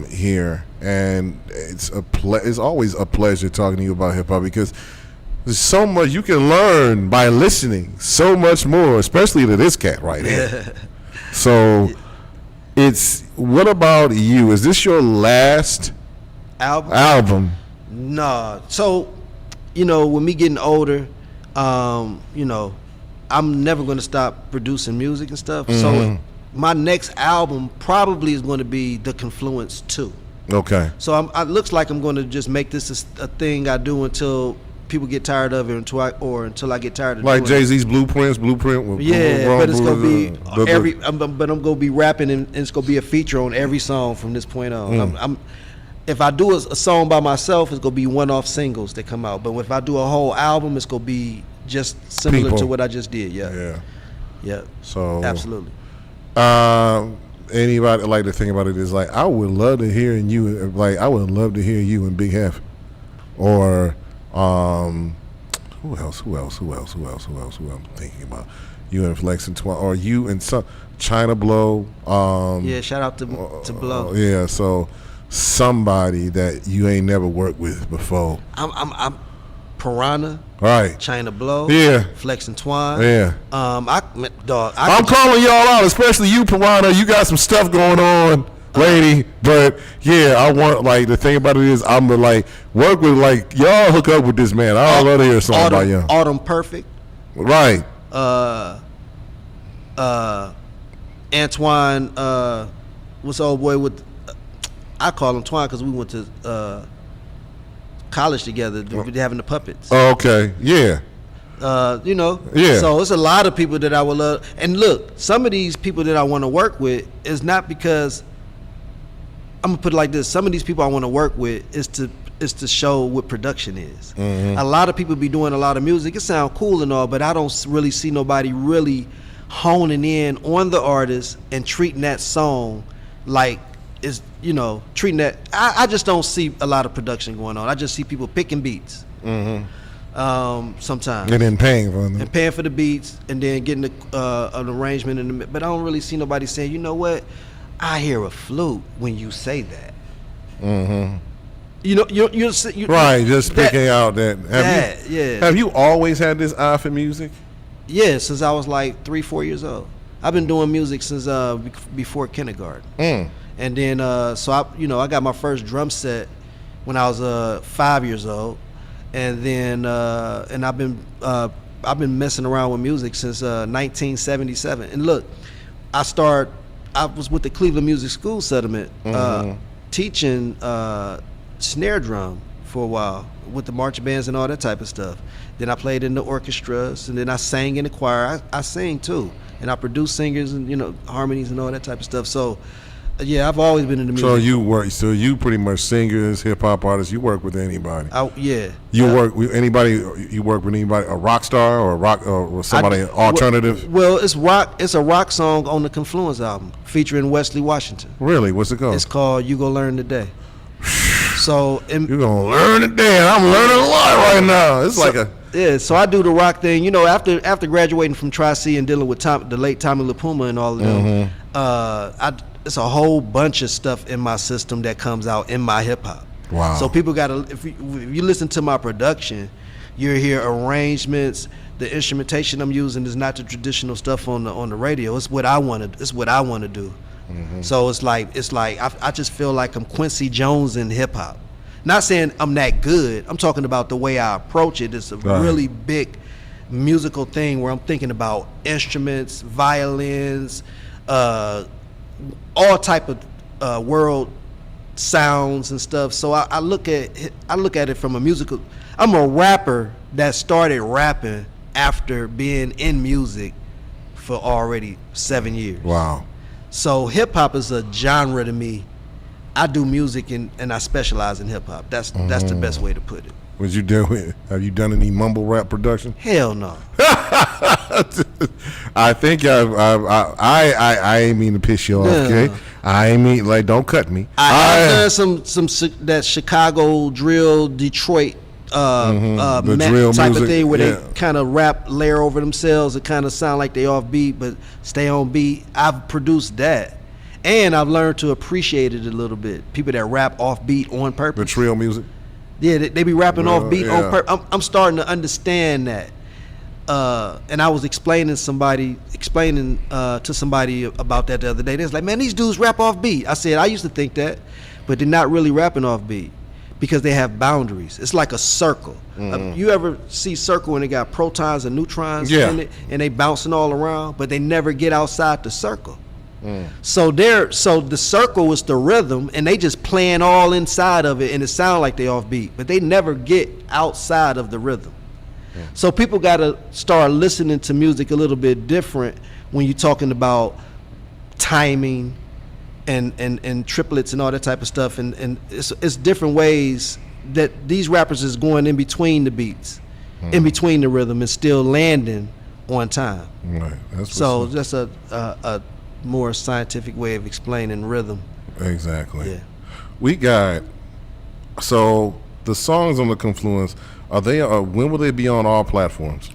here, and it's always a pleasure talking to you about hip hop, because there's so much you can learn by listening, so much more, especially to this cat right here. So what about you? Is this your last album? Nah. So, you know, with me getting older, you know, I'm never going to stop producing music and stuff. So my next album probably is going to be The Confluence 2. Okay. So it looks like I'm going to just make this a thing I do until people get tired of it, until I get tired of Like doing it. Jay-Z's Blueprint. Yeah, but it's gonna be but I'm gonna be rapping, and it's gonna be a feature on every song from this point on. If I do a song by myself, it's gonna be one-off singles that come out. But if I do a whole album, it's gonna be just similar People. to what I just did. Yeah. So Absolutely. Anybody like to think about it is like, I would love to hear you. Like, I would love to hear you and Big Hef, or who else? I'm thinking about you and Flex and Twan, or you and some China Blow. Yeah. Shout out to Blow. Yeah. So somebody that you ain't never worked with before. I'm Piranha. Right. China Blow. Yeah. Flex and Twine. Yeah. I'm calling y'all out, especially you, Piranha. You got some stuff going on, lady. But yeah, I want, like, the thing about it is, I'm gonna like work with, like, y'all hook up with this man. I would love to hear a song by you. Autumn Perfect. Right. Antoine, what's the old boy with? I call him Twine because we went to college together, having the puppets. Oh, okay. Yeah. You know. Yeah. So it's a lot of people that I would love. And look, some of these people that I want to work with is not because, I'm gonna put it like this: some of these people I want to work with is to show what production is. A lot of people be doing a lot of music. It sounds cool and all, but I don't really see nobody really honing in on the artist and treating that song like is, you know, treating that. I just don't see a lot of production going on. I just see people picking beats. Sometimes. And then paying for them. And paying for the beats, and then getting an arrangement in the. But I don't really see nobody saying, you know what, I hear a flute when you say that. You know, you Right, just picking out that. Have you always had this eye for music? Yeah, since I was like 3-4 years old. I've been doing music since before kindergarten. And then so I got my first drum set when I was 5 years old, and then and I've been messing around with music since 1977. And look, I was with the Cleveland Music School Settlement teaching snare drum for a while with the marching bands and all that type of stuff. Then I played in the orchestras, and then I sang in the choir. I sing too, and I produce singers and, you know, harmonies and all that type of stuff. So Yeah, I've always been in the music. So you pretty much singers, hip hop artists. You work with anybody. Yeah. You work with anybody. You work with anybody. A rock star or a rock or somebody alternative. Well, it's rock. It's a rock song on the Confluence album featuring Wesley Washington. Really? What's it called? It's called "You Gonna Learn Today." So you're gonna learn today. I'm learning a lot right now. It's so I do the rock thing. You know, after graduating from Tri-C and dealing with the late Tommy LaPuma and all of them, it's a whole bunch of stuff in my system that comes out in my hip hop. Wow. So people gotta, if you listen to my production, you hear arrangements. The instrumentation I'm using is not the traditional stuff on the radio. It's what I want to. It's what I want to do. So it's like I just feel like I'm Quincy Jones in hip hop. Not saying I'm that good. I'm talking about the way I approach it. It's a really big musical thing where I'm thinking about instruments, violins, all type of world sounds and stuff. So I look at it from a musical. I'm a rapper that started rapping after being in music for already 7 years. Wow. So hip hop is a genre to me. I do music and I specialize in hip hop. That's the best way to put it. Have you done any mumble rap production? Hell no. I think I ain't mean to piss you off, okay? I ain't mean don't cut me. I've done some that Chicago drill, Detroit the drill type music, of thing where they kind of rap, layer over themselves. It kind of sound like they off beat but stay on beat. I've produced that. And I've learned to appreciate it a little bit. People that rap off beat on purpose. The trill music? Yeah, they be rapping off beat on purpose. I'm starting to understand that. And I was explaining to somebody about that the other day. They was like, man, these dudes rap off beat. I said, I used to think that, but they're not really rapping off beat because they have boundaries. It's like a circle. You ever see circle when they got protons and neutrons in it and they bouncing all around, but they never get outside the circle. So the circle is the rhythm, and they just playing all inside of it, and it sound like they offbeat, but they never get outside of the rhythm. So people got to start listening to music a little bit different when you're talking about timing and triplets and all that type of stuff, and it's different ways that these rappers is going in between the beats, in between the rhythm, and still landing on time. Right. That's a more scientific way of explaining rhythm. Exactly. Yeah. We got the songs on the Confluence. Are they? When will they be on all platforms?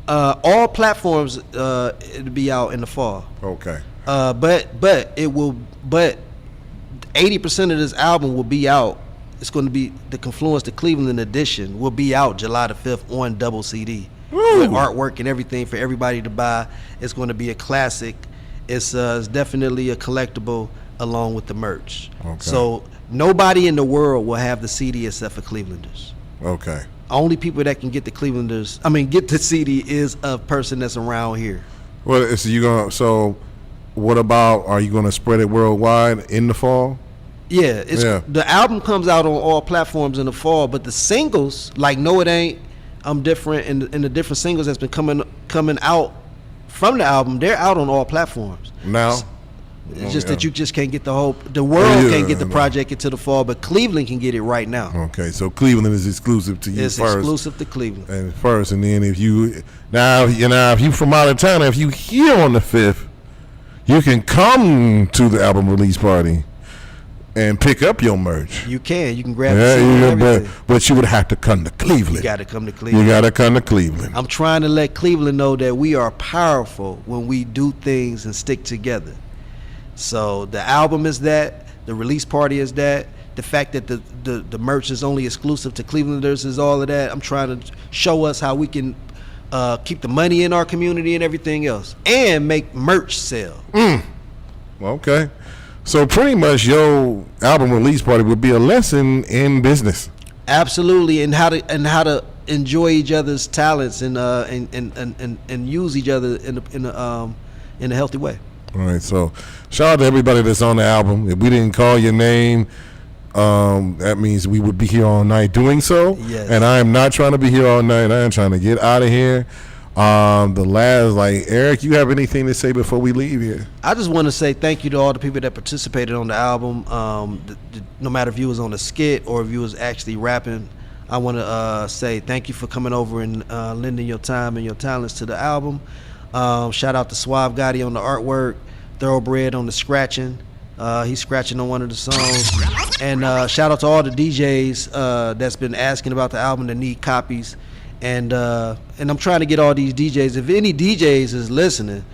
All platforms. It'll be out in the fall. Okay. But it will. But 80% of this album will be out. It's going to be the Confluence, the Cleveland edition, will be out July the 5th on double CD. With artwork and everything for everybody to buy. It's going to be a classic. It's definitely a collectible along with the merch. Okay. So nobody in the world will have the CD except for Clevelanders. Okay. Only people that can get the get the CD is a person that's around here. Well, so what about, are you gonna spread it worldwide in the fall? Yeah, the album comes out on all platforms in the fall, but the singles, like No It Ain't, I'm Different, and the different singles that's been coming out from the album, they're out on all platforms. Now? It's just that you just can't get the world can't get the project into the fall, but Cleveland can get it right now. Okay, so Cleveland is exclusive to you it's first. It's exclusive to Cleveland. And first, and then if you from out of town, if you here on the 5th, you can come to the album release party and pick up your merch. You can grab it. But you would have to come to Cleveland. You got to come to Cleveland. You got to come to Cleveland. I'm trying to let Cleveland know that we are powerful when we do things and stick together. So the album is that, the release party is that, the fact that the merch is only exclusive to Clevelanders is all of that. I'm trying to show us how we can keep the money in our community and everything else, and make merch sell. Okay. So pretty much your album release party would be a lesson in business. Absolutely, and how to enjoy each other's talents and use each other in a healthy way. All right, so shout out to everybody that's on the album. If we didn't call your name, that means we would be here all night doing so. Yes. And I am not trying to be here all night. I am trying to get out of here. The last, like, Eric, you have anything to say before we leave here? I just want to say thank you to all the people that participated on the album. No matter if you was on a skit or if you was actually rapping, I want to say thank you for coming over and lending your time and your talents to the album. Shout out to Suave Gotti on the artwork, Thoroughbred on the scratching. He's scratching on one of the songs. And shout out to all the DJs that's been asking about the album that need copies. And I'm trying to get all these DJs. If any DJs is listening,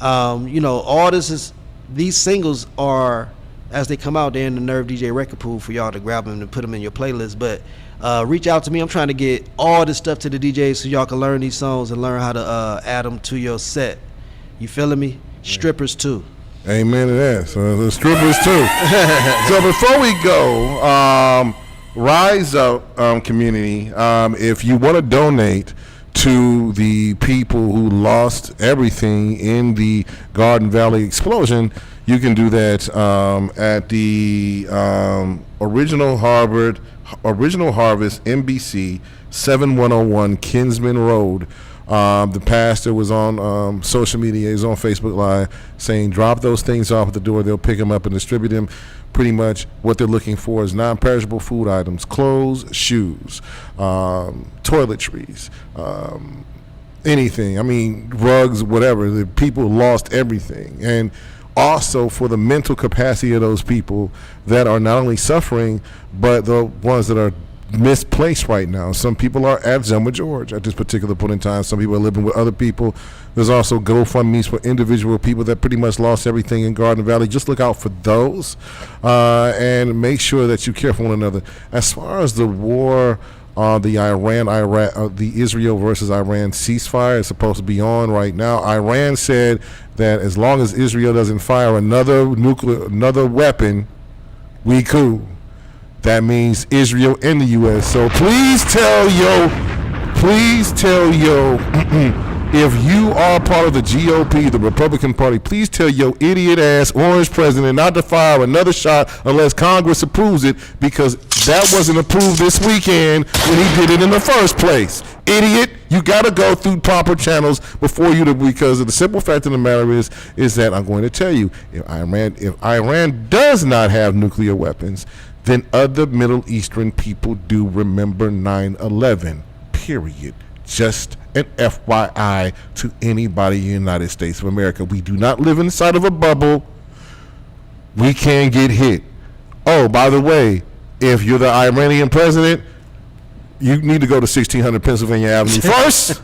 all these singles are, as they come out, they're in the Nerve DJ record pool for y'all to grab them and put them in your playlist. But reach out to me. I'm trying to get all this stuff to the DJs so y'all can learn these songs and learn how to add them to your set. You feeling me? Strippers too. Amen to that. So the strippers too. So before we go, Rise Up community, if you want to donate to the people who lost everything in the Garden Valley explosion, you can do that at the Original Harvest NBC 7101 Kinsman Road. The pastor was on social media, he's on Facebook Live, saying drop those things off at the door, they'll pick them up and distribute them. Pretty much what they're looking for is non-perishable food items, clothes, shoes, toiletries, anything. I mean, rugs, whatever. The people lost everything. And also for the mental capacity of those people that are not only suffering, but the ones that are misplaced right now. Some people are at Zelma George at this particular point in time. Some people are living with other people. There's also GoFundMe's for individual people that pretty much lost everything in Garden Valley. Just look out for those and make sure that you care for one another. As far as the war, the Israel versus Iran ceasefire is supposed to be on right now. Iran said that as long as Israel doesn't fire another weapon, we cool. That means Israel and the U.S. So please tell if you are part of the GOP, the Republican Party, please tell your idiot ass orange president not to fire another shot unless Congress approves it, because that wasn't approved this weekend when he did it in the first place. Idiot, you got to go through proper channels before you because of the simple fact of the matter is that I'm going to tell you, if Iran does not have nuclear weapons, then other Middle Eastern people do remember 9/11, period. Just an FYI to anybody in the United States of America. We do not live inside of a bubble. We can get hit. Oh, by the way, if you're the Iranian president, you need to go to 1600 Pennsylvania Avenue first.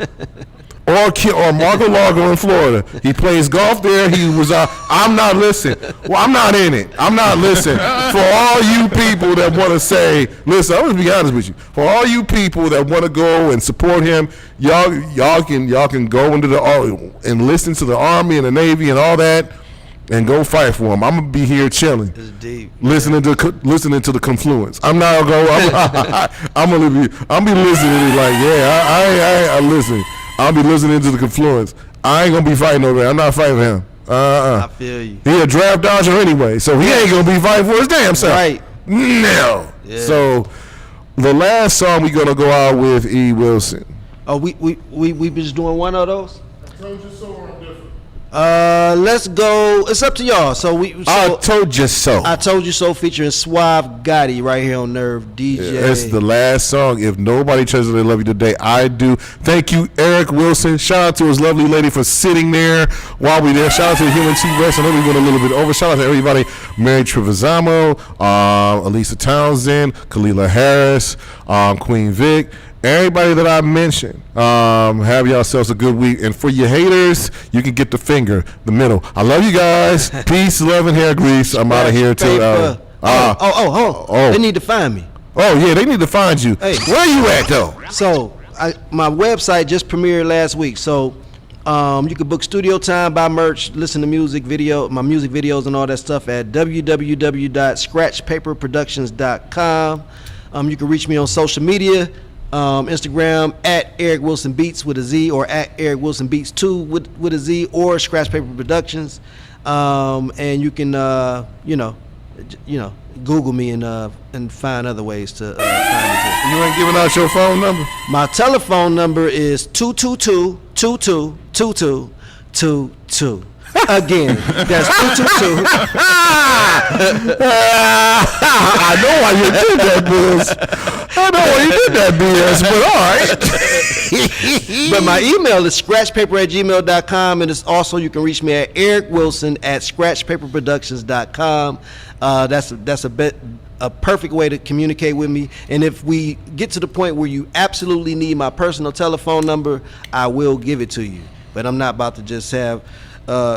Or Mar-a-Lago in Florida. He plays golf there. He was I'm not listening. Well, I'm not in it. I'm not listening. For all you people that want to say, listen, I'm going to be honest with you. For all you people that want to go and support him, y'all can go into and listen to the Army and the Navy and all that, and go fight for him. I'm gonna be here chilling, listening to the Confluence. I'm not gonna go. I'm gonna be listening like, I listen. I'll be listening to the Confluence. I ain't gonna be fighting over there. I'm not fighting him. I feel you. He a draft dodger anyway, so he ain't gonna be fighting for his damn self. Right. No. Yeah. So the last song we gonna go out with E. Wilson. Oh, we just doing one of those? I told you so, or I'm different. Let's go. It's up to y'all. I told you so. I told you so, featuring Suave Gotti right here on Nerve DJ. That's the last song. If nobody tells you they love you today, I do. Thank you, Eric Wilson. Shout out to his lovely lady for sitting there while we there. Shout out to the Human T-Rex. I know we went a little bit over. Shout out to everybody. Mary Trevisamo, Elisa Townsend, Kalila Harris, Queen Vic. Everybody that I mentioned, have yourselves a good week. And for your haters, you can get the finger, the middle. I love you guys. Peace, love, and hair grease. I'm out of here too. They need to find me. Oh, yeah, they need to find you. Hey. Where you at, though? So, my website just premiered last week. So, you can book studio time, buy merch, listen to my music videos and all that stuff at www.scratchpaperproductions.com. You can reach me on social media. Instagram at Eric Wilson Beats with a Z, or at Eric Wilson Beats 2 with a Z, or Scratch Paper Productions. And you can Google me and find other ways to find me too. You ain't giving out your phone number? My telephone number is 222-2 222222. Again, that's 222. I know why you did that, Buzz. I know why you did that, BS, but all right. But my email is scratchpaper@gmail.com, and it's also, you can reach me at ericwilson@scratchpaperproductions.com. That's a perfect way to communicate with me. And if we get to the point where you absolutely need my personal telephone number, I will give it to you. But I'm not about to just have.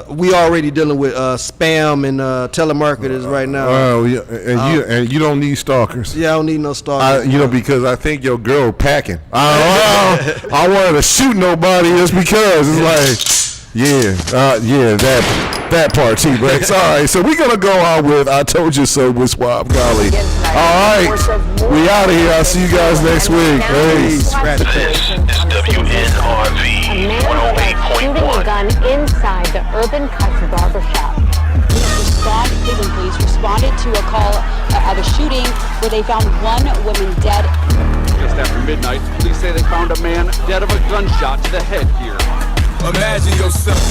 We already dealing with spam and telemarketers right now. Oh, yeah, and you don't need stalkers. Yeah, I don't need no stalkers. Because I think your girl packing. I wanted to shoot nobody just because it's like, that part, T-Rex. All right, so we're gonna go out with "I Told You So" with Swab Golly. All right, we out of here. I'll see you guys next week. This Peace. is WNRV shooting a 108.1. gun inside the Urban Cuts barbershop. Cleveland police responded to a call of a shooting where they found one woman dead. Just after midnight, police say they found a man dead of a gunshot to the head here. Imagine yourself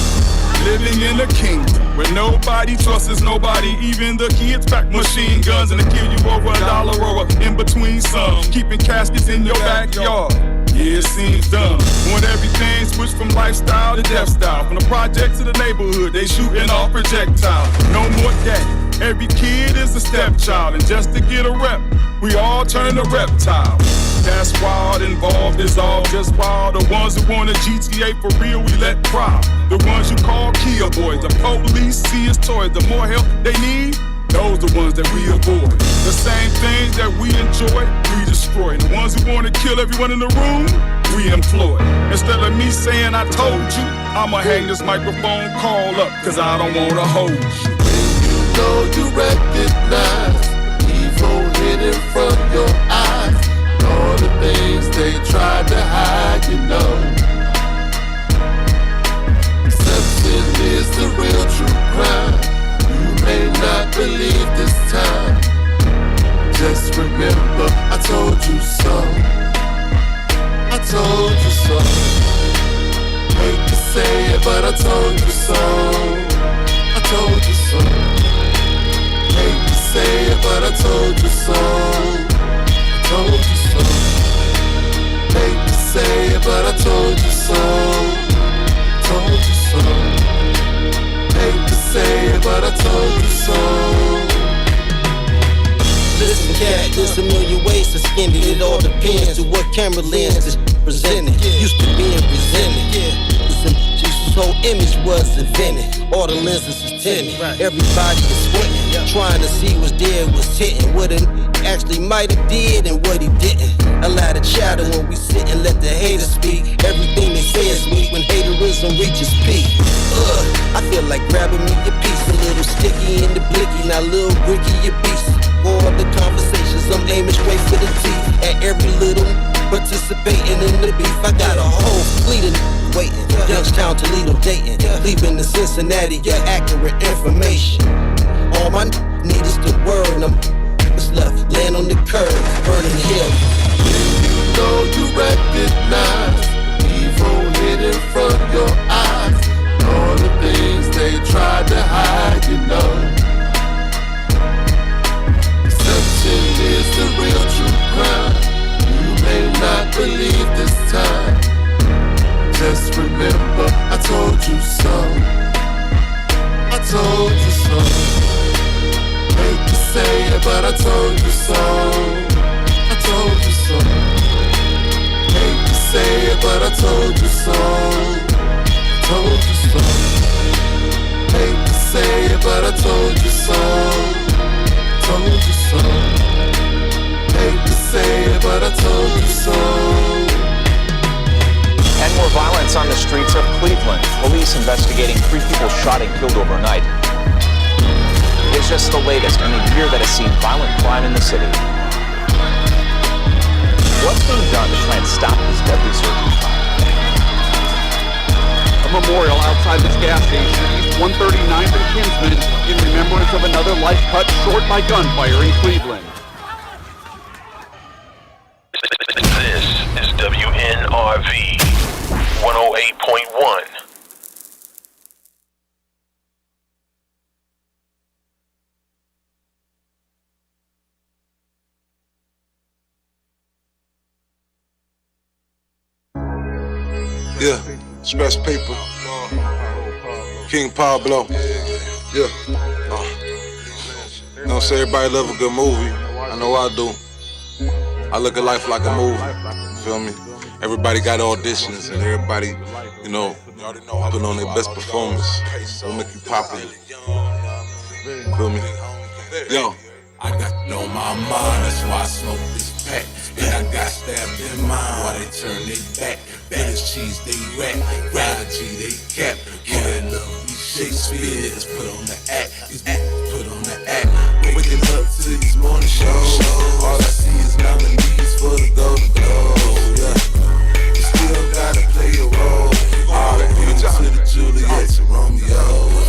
living in a kingdom where nobody trusts nobody, even the kids pack machine guns and they kill you over $1 or in between some, keeping caskets in your backyard. Yeah, it seems dumb. Want everything switched from lifestyle to death style. From the project to the neighborhood, they shooting off projectiles. No more daddy. Every kid is a stepchild, and just to get a rep, we all turn to reptile. That's wild, involved is all just wild. The ones who want a GTA for real, we let proud. The ones you call Kia boys, the police see as toys. The more help they need, those the ones that we avoid. The same things that we enjoy, we destroy. The ones who want to kill everyone in the room, we employ. Instead of me saying I told you, I'ma hang this microphone call up, cause I don't wanna hold you. Know you recognize evil hidden from your eyes. All the things they tried to hide, you know. Deception is the real true crime. You may not believe this time. Just remember, I told you so. I told you so. Hate to say it, but I told you so. I told you so. Hate to say it, but I told you so. I told you so. Hate to say it, but I told you so. Told you so. Hate to say it, but I told you so. Listen, cat, there's a million ways to skin it. It all depends on what camera lens is presented. Used to being presented. Listen, Jesus' whole image was invented. All the lenses is tinted. Everybody is squinting, trying to see what's there, what's hitting. What it actually might have did and what he didn't. A lot of chatter when we sit and let the haters speak. Everything they say is weak when haterism reaches peak. I feel like grabbing me a piece, a little sticky in the blicky, now little bricky your beast. All the conversations, I'm aiming straight for the teeth. At every little participating in the beef, I got a whole fleet of waiting. Youngstown, Toledo, Dayton, leaving to Cincinnati, get accurate information. All my need is the word, and I'm what's left, land on the curb, burning hill. You know you recognize evil hidden from your eyes. All the things they tried to hide, you know. Deception is the real true crime. You may not believe this time. Just remember, I told you so. I told you so. Hate to say it, but I told you so. I told you so. Hate to say it, but I told you so. I told you so. Hate to say it, but I told you so. Told you so. Hate to say it, but I told you so. And more violence on the streets of Cleveland. Police investigating 3 people shot and killed overnight. It's just the latest in a year that has seen violent crime in the city. What's being done to try and stop this deadly surge in crime? A memorial outside this gas station, East 139th and Kinsman, in remembrance of another life cut short by gunfire in Cleveland. This is WNRV 108.1. Yeah, Stress Paper, King Pablo. Yeah. You know, say everybody love a good movie. I know I do. I look at life like a movie. Feel me? Everybody got auditions and everybody, you know, put on their best performance. Will make you popular. Feel me? Yo. I got on my mind, that's why I smoke this pack. And I got stabbed in mind while they turn their back. Village cheese, they rap. Ride G, they cap. Yeah, love these Shakespeare. Just put on the act. Put on the act. Waking up to these morning shows. All I see is nominees for the Golden Globe. Yeah. You still gotta play your role. All the to the Juliet to Romeo.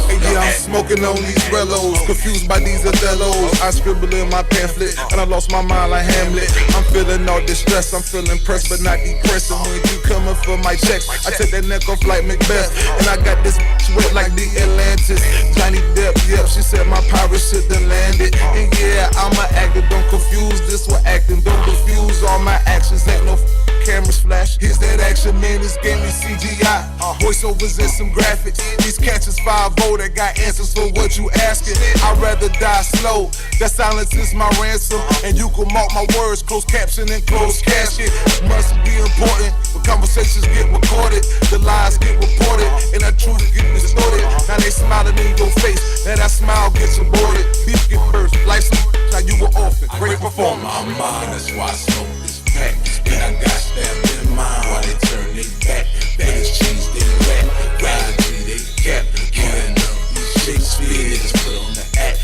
Hey, yeah, I'm smoking on these rellos, confused by these Othellos. I scribble in my pamphlet, and I lost my mind like Hamlet. I'm feeling all distressed, I'm feeling pressed, but not depressed. And when you coming for my checks, I take that neck off like Macbeth. And I got this wet like the Atlantis. Johnny Depp, yep, she said my pirate shit done landed. And yeah, I'm an actor, don't confuse this with acting. Don't confuse all my actions, ain't no cameras flash. Here's that action, man, this game is CGI. Voiceovers and some graphics. These cats is 5-0 that got answers for what you asking. I'd rather die slow. That silence is my ransom. And you can mark my words, closed caption and closed casket. Must be important, but conversations get recorded. The lies get reported, and the truth get distorted. Now they smiling in your face, and that smile gets aborted. Beef get burst, like some now you were orphan. Great performance. My mind, that's why I smoke this pack. And I got stabbed in mind while they turn their back. Village cheese, they rap. Ride G, they cap. Yeah, love these Shakespeare. Just put on the act.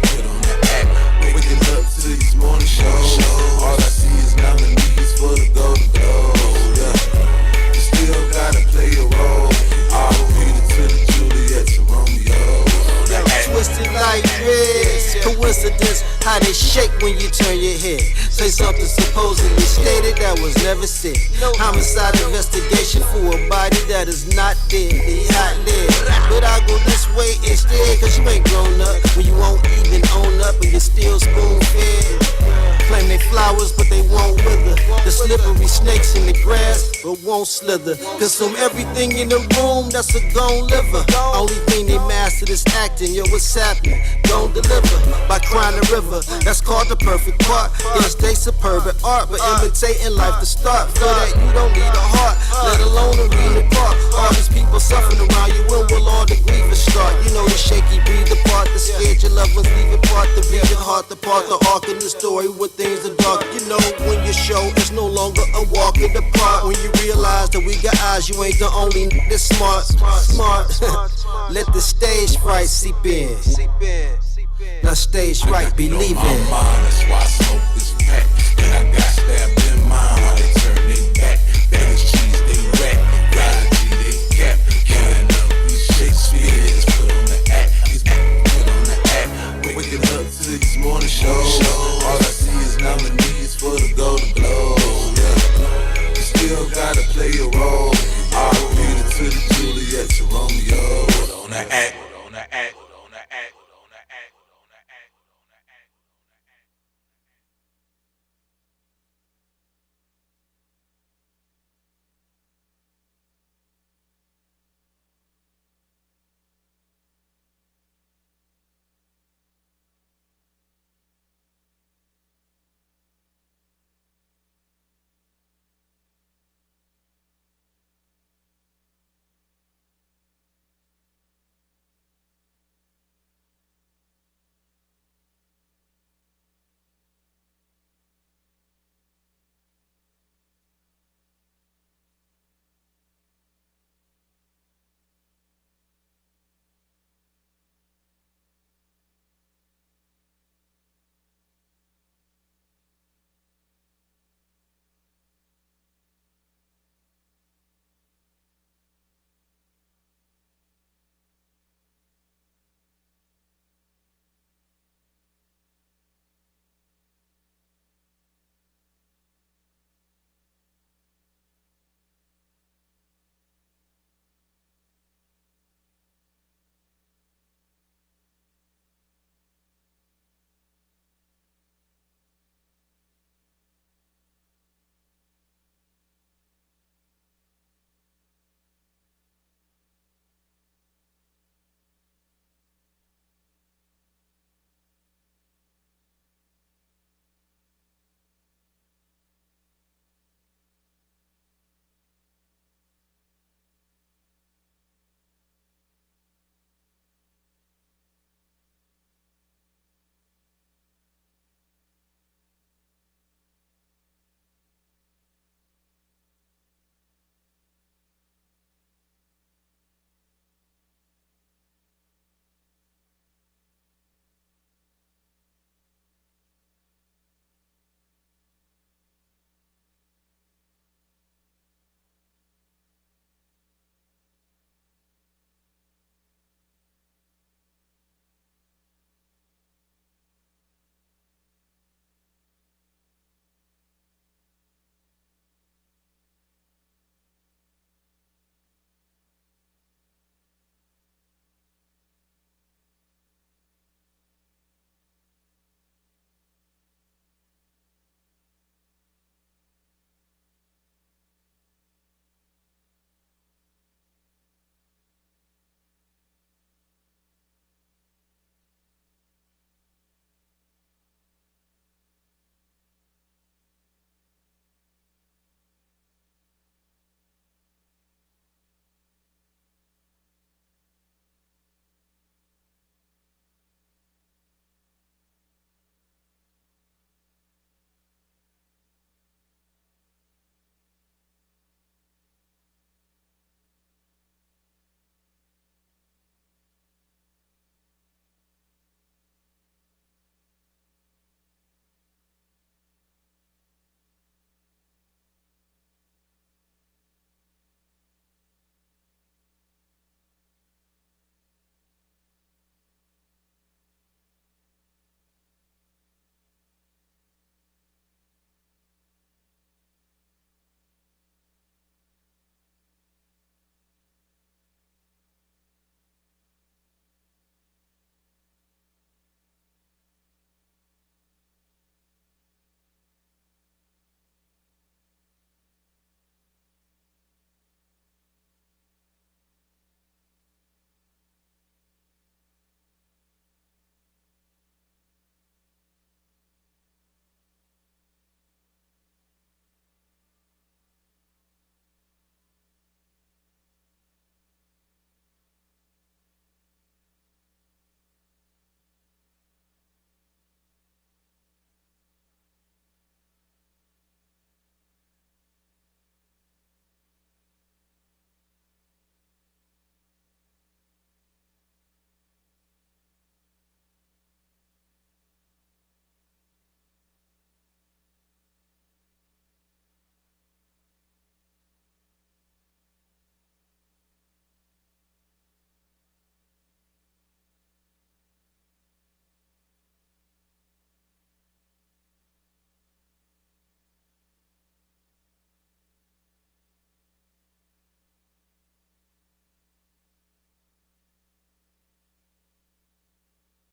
Put on the act. Waking up to these morning shows. All I see is nominees for the Golden Globe. Yeah. You still gotta play your role. All Peter to the Juliet to Romeo. Twisted like this. Coincidence, how they shake when you turn your head. Say something supposedly stated that was never said. Homicide investigation for a body that is not dead. They hot lead. But I go this way instead, cause you ain't grown up. When you won't even own up and you're still spoon fed. Claim they flowers, but they won't wither. The slippery snakes in the grass, but won't slither. Consume everything in the room, that's a gon' liver. Only thing they mastered is acting, yo, what's happening? Don't deliver by crying the river. That's called the perfect part. Yes, they superb at art, but imitating life to start. For that you don't need a heart, let alone a real part. All these people suffering around you, when will all the grievous start? You know the shaky breathe apart, the scared your loved ones leave apart, the beat your heart apart, the arc in the story with things are dark. You know when your show is no longer a walk in the park. When you realize that we got eyes, you ain't the only that's smart. Let the stage fright seep in. Now stage right, believe it. My mind, that's why I smoke this pack. And I